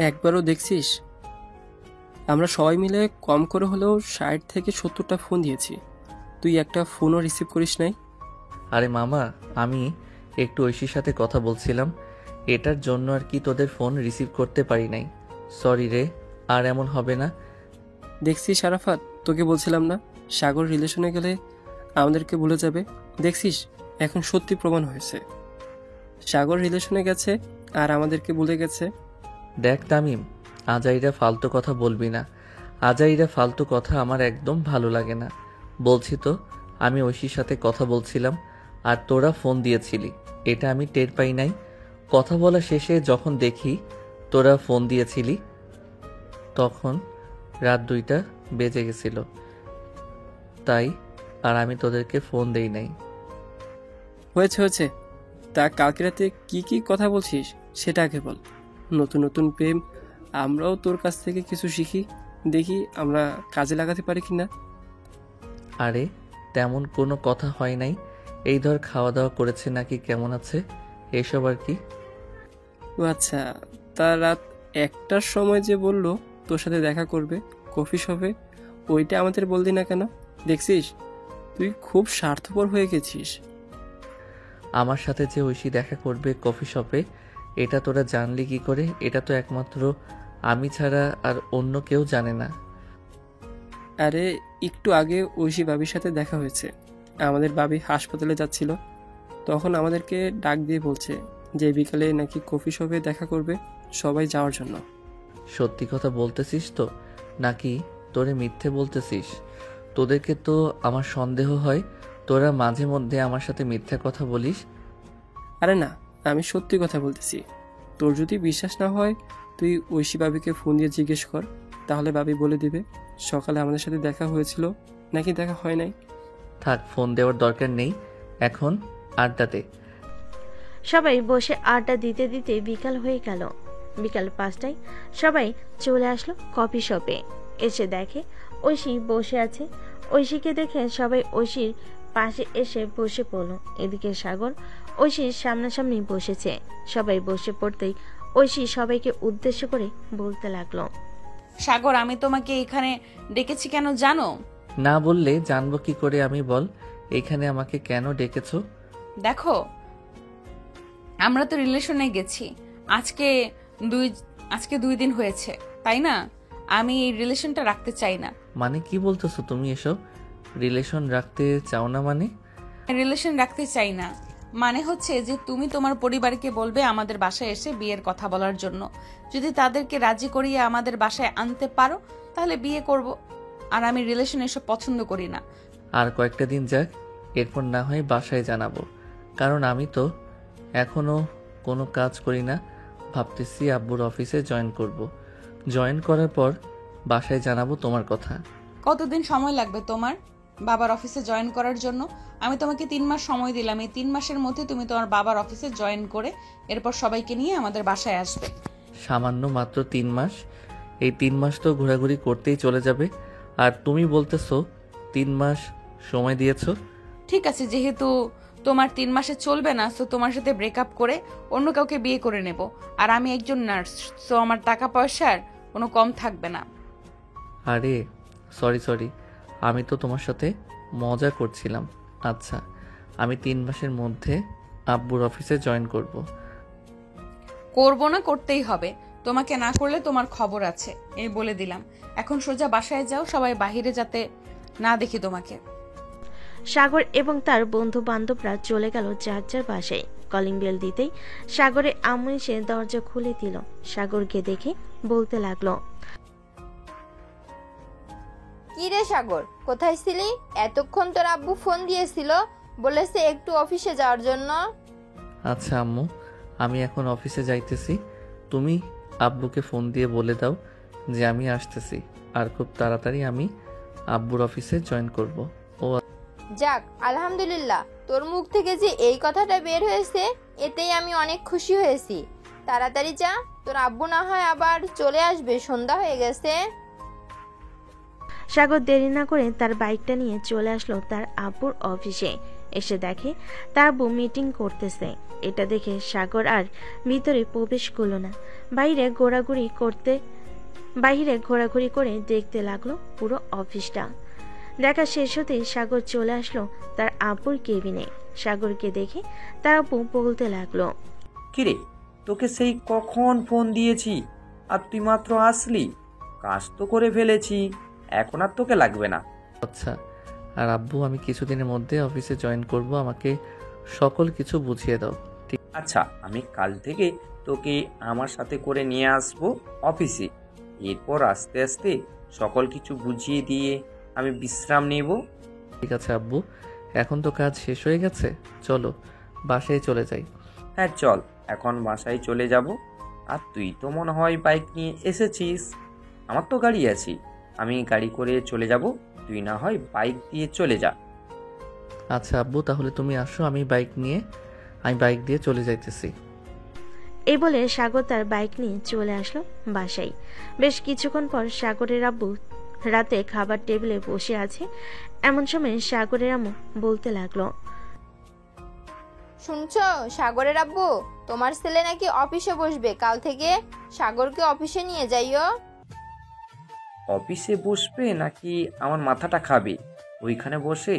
একবারও দেখছিস? আমরা সবাই মিলে কম করে হলেও 60 থেকে 70টা ফোন দিয়েছি, তুই একটা ফোনও রিসিভ করিস নাই। আরে মামা, আমি একটু ঐশীর সাথে কথা বলছিলাম, এটার জন্য আর কি তোদের ফোন রিসিভ করতে পারি নাই। সরি রে, আর এমন হবে না। দেখছিস আরাফাত, তোকে বলছিলাম না সাগর রিলেশনে গেলে আমাদেরকে ভুলে যাবে? দেখছিস এখন সত্যি প্রমাণ হয়েছে, সাগর রিলেশনে গেছে আর আমাদেরকে ভুলে গেছে। দেখ তামিম, আজাইরা ফালতু কথা বলবি না। আজাইরা ফালতু কথা আমার একদম ভালো লাগে না। বলছি তো, আমি ঐশীর সাথে কথা বলছিলাম আর তোরা ফোন দিয়েছিলি, এটা আমি টের পাই নাই। কথা বলা শেষে যখন দেখি তোরা ফোন দিয়েছিলি তখন রাত 2টা বেজে গেছিল, তাই আর আমি তোদেরকে ফোন দেই নাই। হয়েছে হয়েছে, তা কালকে রাতে কি কি কথা বলছিস সেটা আগে বল। নতুন নতুন প্রেম, আমরাও তোর কাছ থেকে কিছু শিখি, দেখি আমরা কাজে লাগাতে পারি কিনা। আরে তেমন কোনো কথা হয় নাই, এই ধর খাওয়া দাওয়া করেছে নাকি কেমন আছে এসব আর কি। ও আচ্ছা, তা রাত 1টার সময় যে বললো তোর সাথে দেখা করবে কফি শপে, ওইটা আমাদের বললি না কেন? দেখছিস তুই খুব স্বার্থপর হয়ে গেছিস। আমার সাথে যে ঐশী দেখা করবে কফি শপে, এটা তোরা জানলি কি করে? এটা তো একমাত্র আমি ছাড়া আর অন্য কেউ জানে না। আরে একটু আগে ঐশী বাবির সাথে দেখা হয়েছে, আমাদের বাবি হাসপাতালে যাচ্ছিল, তখন আমাদেরকে ডাক দিয়ে বলছে যে বিকালে নাকি কফি শপে দেখা করবে সবাই যাওয়ার জন্য। সত্যি কথা বলতেছিস তো নাকি তোরে মিথ্যে বলতেছিস? তোদেরকে তো আমার সন্দেহ হয়, তোরা মাঝে মধ্যে আমার সাথে মিথ্যা কথা বলিস। আরে না, আমি সত্যি কথা বলতেছি। তোর যদি বিশ্বাস না হয় তুই ঐশী বাবিকে ফোন দিয়ে জিজ্ঞেস কর, তাহলে বাবি বলে দিবে সকালে আমাদের সাথে দেখা হয়েছিল নাকি দেখা হয় নাই। থাক, ফোন দেওয়ার দরকার নেই, এখন আড্ডাতে। সবাই বসে আড্ডা দিতে দিতে বিকাল হয়ে গেল। বিকাল 5টায় সবাই চলে আসলো কফি শপে। এসে দেখে ঐশী বসে আছে। ঐশীকে দেখে সবাই ঐশীর পাশে এসে বসে পড়ল। এদিকে সাগর ঐশীর সামনাসামনি বসেছে। সবাই বসে পড়তেই ঐশী সবাইকে উদ্দেশ্য করে বলতে লাগলো, সাগর, আমি তোমাকে এখানে ডেকেছি কেন জানো? না বললে জানবো কি করে আমি, বল। এইখানে আমাকে কেন ডেকেছো? দেখো, আমরা তো রিলেশনে গেছি আজকে আজকে 2 দিন হয়েছে, তাই না? আমি এই রিলেশনটা রাখতে চাই না। মানে কি বলতেছো তুমি এসব? রিলেশন রাখতে চাও না মানে? রিলেশন রাখতে চাই না মানে হচ্ছে যে তুমি তোমার পরিবারকে বলবে আমাদের বাসায় এসে বিয়ের কথা বলার জন্য। যদি তাদেরকে রাজি করিয়ে আমাদের বাসায় আনতে পারো তাহলে বিয়ে করব। আর আমি রিলেশন এসব পছন্দ করি না। আর কয়েকটা দিন যাক, এরপর না হয় বাসায় জানাবো। কারণ আমি তো এখনো কোনো কাজ করি না। ভাবতেছি আব্বুর অফিসে জয়েন করব। জয়েন করার পর বাসায় জানাবো তোমার কথা। কতদিন সময় লাগবে তোমার বাবার অফিসে জয়েন করার জন্য? আমি তোমাকে 3 মাস সময় দিলাম। এই 3 মাসের মধ্যে তুমি তোমার বাবার অফিসে জয়েন করে এরপর সবাইকে নিয়ে আমাদের বাসায় আসবে। সামান্য মাত্র 3 মাস? এই 3 মাস তো ঘোরাঘুরি করতেই চলে যাবে। আর তুমি বলতেছো 3 মাস সময় দিয়েছো? ঠিক আছে, যেহেতু তোমার 3 মাসে চলবে না, তো তোমার সাথে ব্রেকআপ করে অন্য কাউকে বিয়ে করে নেব। আর আমি একজন নার্স, তো আমার টাকা পয়সার কোনো কম থাকবে না। আরে সরি, আমি তো তোমার সাথে মজা করছিলাম। আচ্ছা, আমি 3 মাসের মধ্যে আব্বুর অফিসে জয়েন করব। করবো না, করতেই হবে। তোমাকে না করলে তোমার খবর আছে, এই বলে দিলাম। এখন সোজা বাসায় যাও, সবাই বাহিরে যাতে না দেখি তোমাকে। সাগর এবং তার বন্ধু বান্ধবরা চলে গেল যার যার বাসায়। কলিং বেল দিতেই সাগরের আম্মু এসে দরজা খুলে দিল। সাগরকে দেখে বলতে লাগলো, কি রে সাগর, কোথায় ছিলি? এতক্ষণ তোর আব্বু ফোন দিয়েছিল, বলেছে একটু অফিসে যাওয়ার জন্য। আচ্ছা আম্মু, আমি এখন অফিসে যাইতেছি। তুমি আব্বুকে ফোন দিয়ে বলে দাও যে আমি আসতেছি। আর খুব তাড়াতাড়ি আমি আব্বুর অফিসে জয়েন করব। ও যাক, আলহামদুলিল্লাহ, তোর মুখ থেকে যে এই কথাটা বের হয়েছে এতেই আমি অনেক খুশি হয়েছি। তাড়াতাড়ি যা, তোর আব্বু না হয় আবার চলে আসবে, সন্ধ্যা হয়ে গেছে। সাগর দেরি না করে তার বাইকটা নিয়ে চলে আসলো তার আব্বুর অফিসে। এসে দেখে তার আব্বু মিটিং করতেছে। এটা দেখে সাগর আর ভিতরে প্রবেশ করলো না। বাইরে ঘোরাঘুরি করে দেখতে লাগলো পুরো অফিসটা। দেখা শেষ হতেই সাগর চলে আসলো তার আব্বুর কেবিনে। সাগরকে দেখে তার আব্বু বলতে লাগলো, কিরে, তোকে সেই কখন ফোন দিয়েছি আর তুই মাত্র আসলি? কাজ তো করে ফেলেছি, এখন আর তোকে লাগবে না। আচ্ছা, আর আব্বু আমি কিছুদিনের মধ্যে অফিসে জয়েন করব, আমাকে সকল কিছু বুঝিয়ে দাও। ঠিক আচ্ছা, আমি কাল থেকে তোকে আমার সাথে করে নিয়ে আসবো অফিসে। এরপর আস্তে আস্তে সকল কিছু বুঝিয়ে দিয়ে আমি বিশ্রাম নেব। ঠিক আছে আব্বু, এখন তো কাজ শেষ হয়ে গেছে, চলো বাসায় চলে যাই। হ্যাঁ চল, এখন বাসায় চলে যাব। আর তুই তো মনে হয় বাইক নিয়ে এসেছিস, আমার তো গাড়ি আছে, আমি গাড়ি করে চলে যাব, তুই না হয় বাইক দিয়ে চলে যা। আচ্ছা আব্বু, তাহলে তুমি আসো, আমি বাইক দিয়ে চলে যাইতেছি। এই বলে সাগর তার বাইক নিয়ে চলে আসলো বাসায়। বেশ কিছুক্ষণ পর সাগরের আব্বু রাতে খাবার টেবিলে বসে আছে। এমন সময় সাগরের আম্মু বলতে লাগলো, শুনছো সাগরের আব্বু, তোমার ছেলে নাকি অফিসে বসবে কাল থেকে। সাগরকে অফিসে নিয়ে যাইও। অফিসে বসবে নাকি আমার মাথাটা খাবে ওইখানে বসে,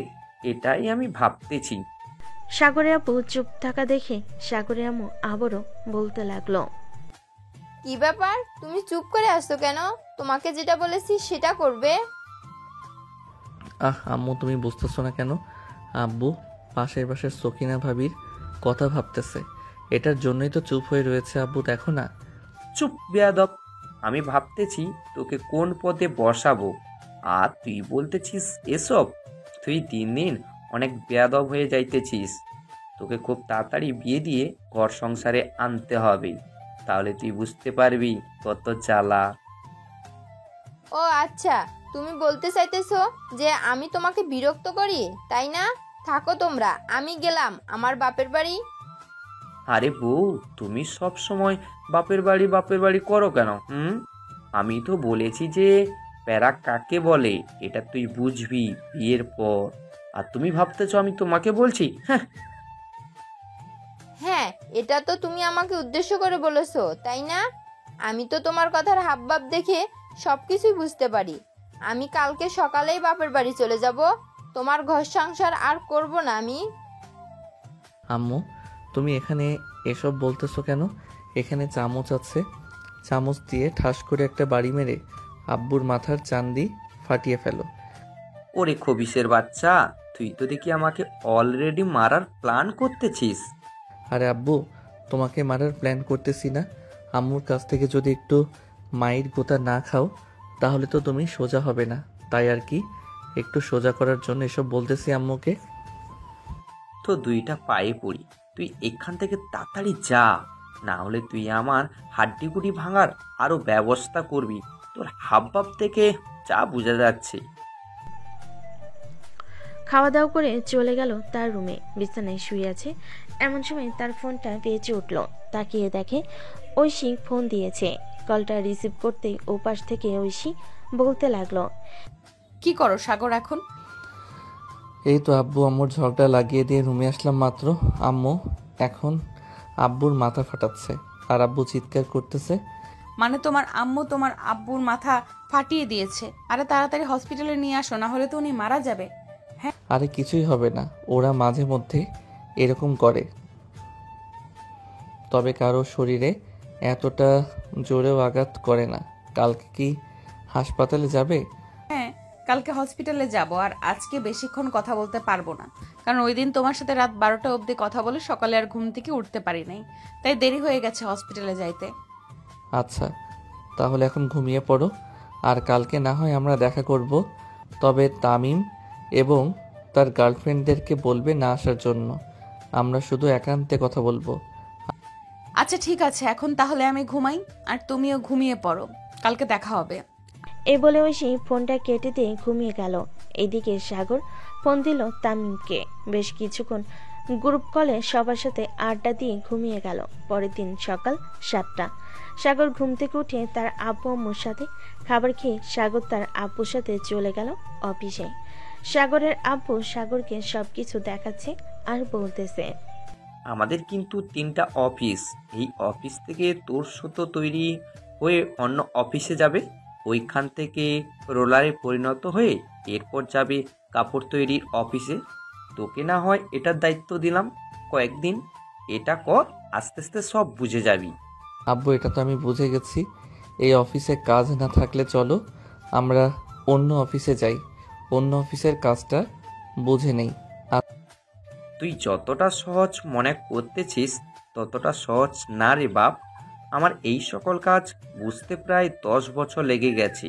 এটাই আমি ভাবতেছি। সাগরের আব্বু চুপ থাকা দেখে সাগরের আম্মু আবারও বলতে লাগলো, কি ব্যাপার, তুমি চুপ করে আসছো কেন? তোমাকে যেটা বলেছি সেটা করবে। আম্মু, তুমি বুঝতেছো না কেন? আব্বু পাশের সকিনা ভাবির কথা ভাবতেছে, এটার জন্যই তো চুপ হয়ে রয়েছে। আব্বু দেখো না। চুপ বেয়াদব, আমি ভাবতেছি তোকে কোন পদে বসাবো, আর তুই বলতেছিস এসব। তুই দিন দিন অনেক বেয়াদব হয়ে যাইতেছিস। তোকে খুব তাড়াতাড়ি বিয়ে দিয়ে ঘর সংসারে আনতে হবে, তাহলে তুই বুঝতে পারবি কত জ্বালা। ও আচ্ছা, তুমি বলতে চাইতেছো যে আমি তোমাকে বিরক্ত করি, তাই না? থাকো তোমরা, আমি গেলাম আমার বাপের বাড়ি। আরে বউ, তুমি সব সময় বাপের বাড়ি করো কেন? আমি তো বলেছি যে প্যারা কাকে বলে এটা তুই বুঝবি বিয়ের পর। আর তুমি ভাবতেছো আমি তোমাকে বলছি? হ্যাঁ, এটা তো তুমি আমাকে উদ্দেশ্য করে বলেছো, তাই না? আমি তো তোমার কথার হাবভাব দেখে সবকিছুই বুঝতে পারি। আমি কালকে সকালেই বাপের বাড়ি চলে যাব, তোমার ঘর সংসার আর করব না আমি। আম্মু, তুমি এখানে এসব বলতেছো কেন? এখানে চামচ আছে, চামচ দিয়ে ঠাস করে একটা বাড়ি মেরে আব্বুর মাথার চান্দি ফাটিয়ে ফেলো। ওরে খবিসের বাচ্চা, তুই তো দেখি আমাকে অলরেডি মারার প্ল্যান করতেছিস। আরে আব্বু, তোমাকে মারার প্ল্যান করতেছি না। আম্মুর কাছ থেকে যদি একটু মায়ের গোতা না খাও তাহলে তো তুমি সোজা হবে না, তাই আর কি একটু সোজা করার জন্য এসব বলতেছি আম্মুকে। তো দুইটা পায়ে পড়ি, তুই এখান থেকে তাড়াতাড়ি যা, না হলে তুই আমার হাড্ডিগুড়ি ভাঙার আরো ব্যবস্থা করবি। তোর হাবভাব থেকে যা বোঝা যাচ্ছে। খাওয়া দাওয়া করে চলে গেল তার রুমে। বিছানায় শুয়ে আছে, এমন সময় তার ফোনটা বেজে উঠল। তাকিয়ে দেখে ঐশী ফোন দিয়েছে। কলটা রিসিভ করতেই ওপাশ থেকে ঐশী বলতে লাগলো, কি করো সাগর এখন? এই তো আব্বু আম্মুর ঝগড়া লাগিয়ে দিয়ে রুমে আসলাম মাত্র। আম্মু এখন আব্বুর মাথা ফাটাচ্ছে আর আব্বু চিৎকার করতেছে। মানে তোমার আম্মু তোমার আব্বুর মাথা ফাটিয়ে দিয়েছে? আরে তাড়াতাড়ি হসপিটালে নিয়ে আসো, না হলে তো উনি মারা যাবে। আরে কিছুই হবে না, ওরা মাঝে মধ্যে এরকম করে, তবে কারো শরীরে এতটা জোরেও আঘাত করে না। কালকে কি হাসপাতালে যাবে? হ্যাঁ, কালকে হসপিটালে যাব। আর আজকে বেশিক্ষণ কথা বলতে পারবো না, কারণ ওই দিন তোমার সাথে রাত 12টা অবধি কথা বলে সকালে আর ঘুম থেকে উঠতে পারি নাই, তাই দেরি হয়ে গেছে হসপিটালে যাইতে। আচ্ছা, তাহলে এখন ঘুমিয়ে পড়ো, আর কালকে না হয় আমরা দেখা করব। তবে তামিম এবং তার গার্লফ্রেন্ডদেরকে বলবে না আসার জন্য, আমরা শুধু একান্তে কথা বলবো। আচ্ছা ঠিক আছে, এখন তাহলে আমি ঘুমাই, আর তুমিও ঘুমিয়ে পড়ো, কালকে দেখা হবে। এ বলে ঐশী ফোনটা কেটে দিয়ে ঘুমিয়ে গেল। এদিকে সাগর ফোন দিল তামিমকে। বেশ কিছুক্ষণ গ্রুপ কলে সবার সাথে আড্ডা দিয়ে ঘুমিয়ে গেল। পরের দিন সকাল 7টা। সাগর ঘুম থেকে উঠে তার আব্বু আম্মুর সাথে খাবার খেয়ে সাগর তার আব্বুর সাথে চলে গেল অফিসে। সাগরের আব্বু সাগরকে সবকিছু দেখাচ্ছে আর বলতেছে, আমাদের কিন্তু 3টা অফিস, এই অফিস থেকে তোর সুতো তৈরি হয়ে অন্য অফিসে যাবে, ওইখান থেকে রোলারে পরিণত হয়ে এরপর যাবে কাপড় তৈরির অফিসে। তোকে না হয় এটার দায়িত্ব দিলাম কয়েকদিন, এটা কর, আস্তে আস্তে সব বুঝে যাবি। আব্বু, এটা তো আমি বুঝে গেছি। এই অফিসে কাজ না থাকলে চলো আমরা অন্য অফিসে যাই, অন্য অফিসের কাজটা বুঝে নেই। তুই যতটা সহজ মনে করতেছিস ততটা সহজ না রে বাপ। আমার এই সকল কাজ বুঝতে প্রায় 10 বছর লেগে গেছে,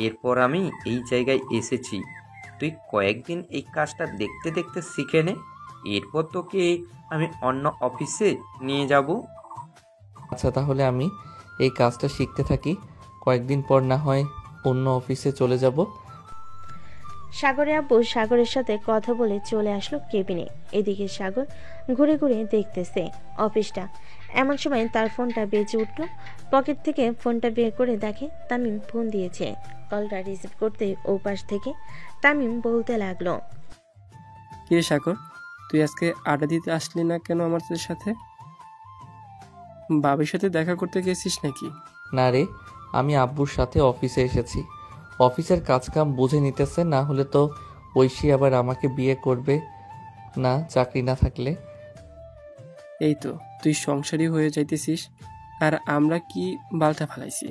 এরপর আমি এই জায়গায় এসেছি। তুই কয়েকদিন এই কাজটা দেখতে দেখতে শিখে নে, এরপর তোকে আমি অন্য অফিসে নিয়ে যাব। আচ্ছা, তাহলে আমি এই কাজটা শিখতে থাকি, কয়েকদিন পর না হয় অন্য অফিসে চলে যাব। সাগরের আব্বু সাগরের সাথে কথা বলে চলে আসলো কেবিনে। এদিকে সাগর ঘুরে ঘুরে দেখতেছে অফিসটা। এমন সময় তার ফোনটা বেজে উঠল। পকেট থেকে ফোনটা বের করে দেখে তামিম ফোন দিয়েছে। কলটা রিসিভ করতে ওপাশ থেকে তামিম বলতে লাগলো, কি রে সাগর, তুই আজকে আড্ডা দিতে আসলি না কেন আমাদের সাথে? বাবির সাথে দেখা করতে গেছিস নাকি? না রে, আমি আব্বুর সাথে অফিসে এসেছি। অফিসের কাজকাম বুঝে নিতেছে, না হলে তো ঐশী আবার আমাকে বিয়ে করবে না চাকরি না থাকলে। এই তো তুই সংসারী হয়ে যাইতেছিস, আর আমরা কি বালটা ফালাইছি?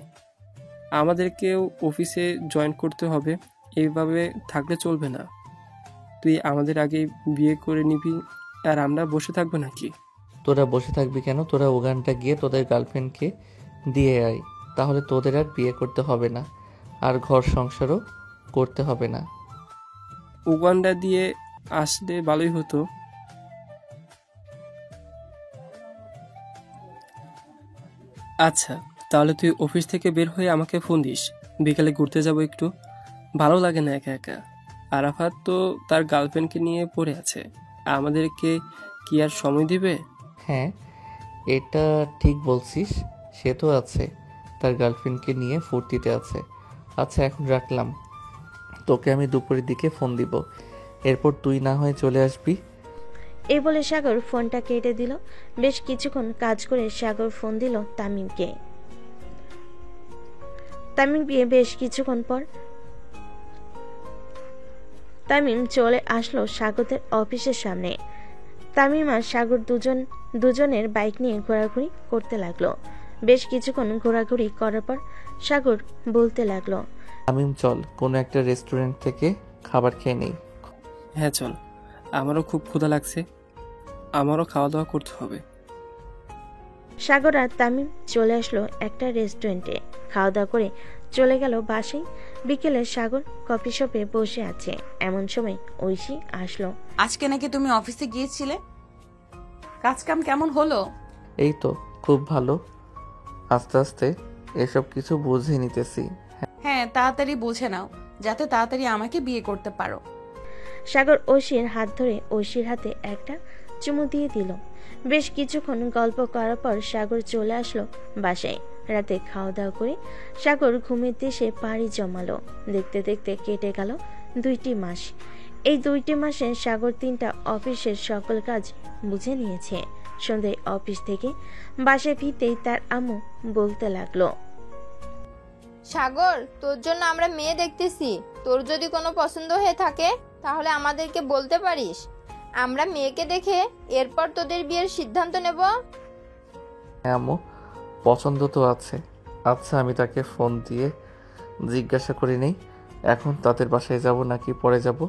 আমাদেরকেও অফিসে জয়েন করতে হবে, এইভাবে থাকলে চলবে না। তুই আমাদের আগে বিয়ে করে নিবি আর আমরা বসে থাকবো নাকি? তোরা বসে থাকবি কেন? তোরা ওখানটা গিয়ে তোদের গার্লফ্রেন্ডকে দিয়ে আয়, তাহলে তোদের আর বিয়ে করতে হবে না, আর ঘর সংসারও করতে হবে না। উগান্ডা দিয়ে আসলে ভালোই হতো। আচ্ছা, তাহলে তুই অফিস থেকে বের হয়ে আমাকে ফোন দিস, বিকালে ঘুরতে যাব একটু। ভালো লাগে না একা একা। আরাফাত তো তার গার্লফ্রেন্ডকে নিয়ে পড়ে আছে, আমাদেরকে কি আর সময় দিবে? হ্যাঁ, এটা ঠিক বলছিস, সে তো আছে, তার গার্লফ্রেন্ডকে নিয়ে ফুর্তিতে আছে। আচ্ছা, এখন রাখলাম, তোকে আমি দুপুরের দিকে ফোন দিব, এরপর তুই না হয় চলে আসবি। এই বলে সাগর ফোনটা কেটে দিল। বেশ কিছুক্ষণ কাজ করে সাগর ফোন দিল তামিমকে। তামিম গিয়ে বেশ কিছুক্ষণ পর তামিম চলে আসলো সাগরের অফিসের সামনে। তামিম আর সাগর দুজনের বাইক নিয়ে ঘোরাঘুরি করতে লাগলো। বেশ কিছুক্ষণ ঘোরাঘুরি করার পর সাগর বলতে লাগলো, তামিম চল কোনো একটা রেস্টুরেন্ট থেকে খাবার খেয়ে নেই। হ্যাঁ চল, আমারও খুব ক্ষুধা লাগছে, আমারও খাওয়া দাওয়া করতে হবে। সাগর আর তামিম চলে আসলো একটা রেস্টুরেন্টে। খাওয়া দাওয়া করে চলে গেল বাসায়। বিকেলে সাগর কফি শপে বসে আছে, এমন সময় ঐশী আসলো। আজকে নাকি তুমি অফিসে গিয়েছিলে, কাজ কাম কেমন হলো? এই তো খুব ভালো, আস্তে আস্তে এসব কিছু বুঝে নিতেছি। হ্যাঁ, তাড়াতাড়ি বুঝে নাও যাতে তাড়াতাড়ি আমাকে বিয়ে করতে পারো। সাগর ঐশীর হাত ধরে ঐশীর হাতে একটা চুমু দিয়ে দিল। বেশ কিছুক্ষণ গল্প করার পর সাগর চলে আসলো বাসায়। রাতে খাওয়া দাওয়া করে সাগর ঘুমের দেশে পাড়ি জমালো। দেখতে দেখতে কেটে গেল 2টি মাস। এই 2টি মাসে সাগর 3টা অফিসের সকল কাজ বুঝে নিয়েছে। সন্ধ্যায় অফিস থেকে বাসায় ফিরতেই তার আম্মু বলতে লাগলো, সাগর, তোর জন্য আমরা মেয়ে দেখতেছি। তোর যদি কোনো পছন্দ হয়ে থাকে তাহলে আমাদেরকে বলতে পারিস, আমরা মেয়েকে দেখে এরপর তোদের বিয়ের সিদ্ধান্ত নেব। হ্যাঁ আম্মু, পছন্দ তো আছে। আচ্ছা আমি তাকে ফোন দিয়ে জিজ্ঞাসা করে নেই এখন তাদের বাসায় যাব নাকি পরে যাব।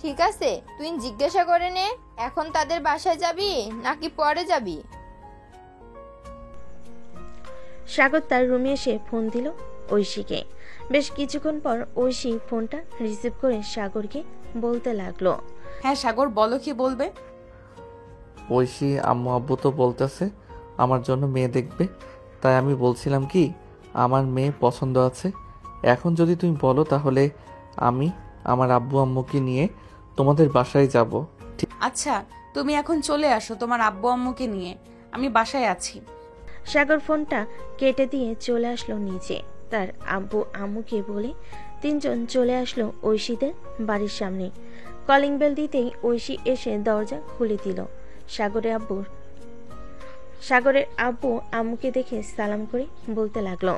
ঠিক আছে, তুই জিজ্ঞাসা করে নে এখন তাদের বাসায় যাবি নাকি পরে যাবি। সাগর তার রুমে এসে ফোন দিল ঐশীকে। বেশ কিছুক্ষণ পর ঐশী ফোনটা রিসিভ করে সাগরকে বলতে লাগলো, হ্যাঁ সাগর, বলো কি বলবে? ঐশী আম্মু আব্বু তো বলতেছে আমার জন্য মেয়ে দেখবে, তাই আমি বলছিলাম কি আমার মেয়ে পছন্দ আছে। এখন যদি তুমি বলো তাহলে আমি আমার আব্বু আম্মুকে নিয়ে তোমাদের বাসায় যাব। আচ্ছা, তুমি এখন চলে আসো তোমার আব্বু আম্মুকে নিয়ে, আমি বাসায় আছি। সাগর ফোনটা কেটে দিয়ে চলে আসলো নিচে। তার আব্বু আম্মুকে বলে 3জন চলে আসলো ঐশীদের বাড়ির সামনে। কলিং বেল দিতেই ঐশী এসে দরজা খুলে দিল। সাগরের আব্বু আম্মুকে দেখে সালাম করে বলতে লাগলো,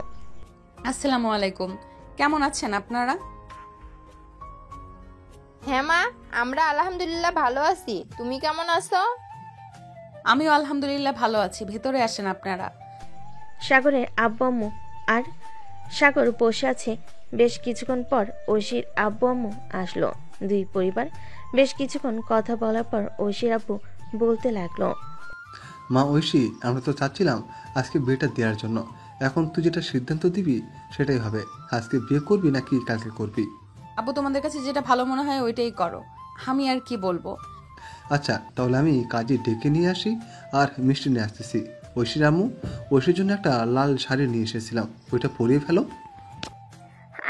আসসালামু আলাইকুম, কেমন আছেন আপনারা? হ্যাঁ মা, আমরা আলহামদুলিল্লাহ ভালো আছি, তুমি কেমন আছো? আমিও আলহামদুলিল্লাহ ভালো আছি, ভেতরে আসেন আপনারা। সাগরের আব্বু আম্মু আর সাগর বসে আছে। বেশ কিছুক্ষণ পর ঐশীর আব্বু আম্মু আসলো। 2 পরিবার বেশ কিছুক্ষণ কথা বলার পর ঐশীর আব্বু বলতে লাগলো, মা ঐশী, আমরা তো চাচ্ছিলাম আজকে বিয়েটা দেওয়ার জন্য। এখন তুই যেটা সিদ্ধান্ত দিবি সেটাই হবে, আজকে বিয়ে করবি নাকি কালকে করবি। আব্বু, তোমাদের কাছে যেটা ভালো মনে হয় ওইটাই করো, আমি আর কি বলবো। আচ্ছা তাহলে আমি কাজে ডেকে নিয়ে আসি আর মিষ্টি নিয়ে আসতেছি। ঐশীর আম্মু, ঐশীর জন্য একটা লাল শাড়ি নিয়ে এসেছিলাম, ওইটা পরিয়ে ফেলো।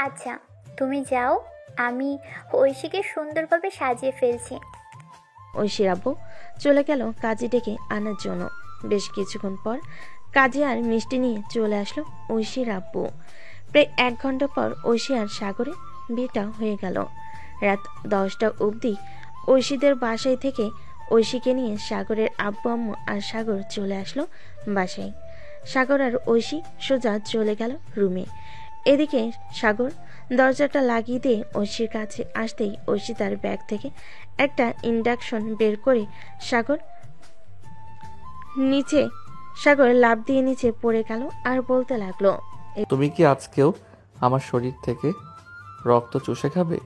আচ্ছা তুমি যাও, আমি ঐশীকে সুন্দরভাবে সাজিয়ে ফেলছি। ঐশীর আব্বু চলে গেল কাজে ডেকে আনার জন্য। বেশ কিছুক্ষণ পর কাজে আর মিষ্টি নিয়ে চলে আসলো ঐশীর আব্বু। প্রায় 1 ঘন্টা পর ঐশী আর সাগরে বিয়েটা হয়ে গেল। রাত 10টা অবধি ঐশীদের বাসায় থেকে ঐশীকে নিয়ে সাগরের আব্বু আম্মু আর সাগর চলে আসলো বাসায়। সাগর আর ঐশী সোজা চলে গেল রুমে। এদিকে সাগর দরজাটা লাগিয়ে দিয়ে ঐশীর কাছে আসতেই ঐশী তার ব্যাগ থেকে একটা ইন্ডাকশন বের করে সাগর লাফ দিয়ে নিচে পড়ে গেল আর বলতে লাগলো, তুমি কি আজকেও আমার শরীর থেকে রক্ত চুষে খাবে?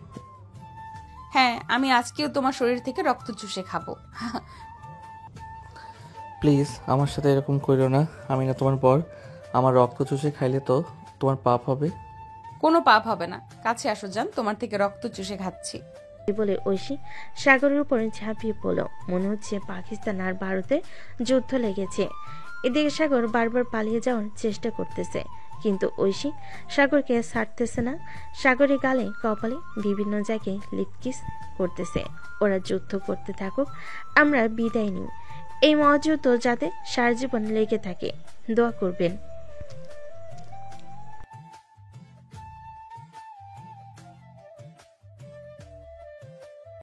হ্যাঁ, আমি আজকেও তোমার শরীর থেকে রক্ত চুষে খাবো। প্লিজ আমার সাথে এরকম করো না, আমি না তোমার বর। আমার রক্ত চুষে খাইলে তো তোমার পাপ হবে। কোনো পাপ হবে না, কাছে আসো যান, তোমার থেকে রক্ত চুষে খাচ্ছি। বলে ঐশী সাগরের উপরে ঝাঁপিয়ে পড়ল। মনে হচ্ছে পাকিস্তান আর ভারতের যুদ্ধ লেগেছে। এদিকে সাগর বারবার পালিয়ে যাওয়ার চেষ্টা করতেছে, কিন্তু ঐশী সাগরকে ছাড়তেছে না। সাগরের গালে কপালে বিভিন্ন জায়গায় লিপ কিস করতেছে। ওরা যুদ্ধ করতে থাকুক, আমরা বিদায় নিই। এই মহাযুদ্ধ যাতে সারা জীবন লেগে থাকে, দোয়া করবেন।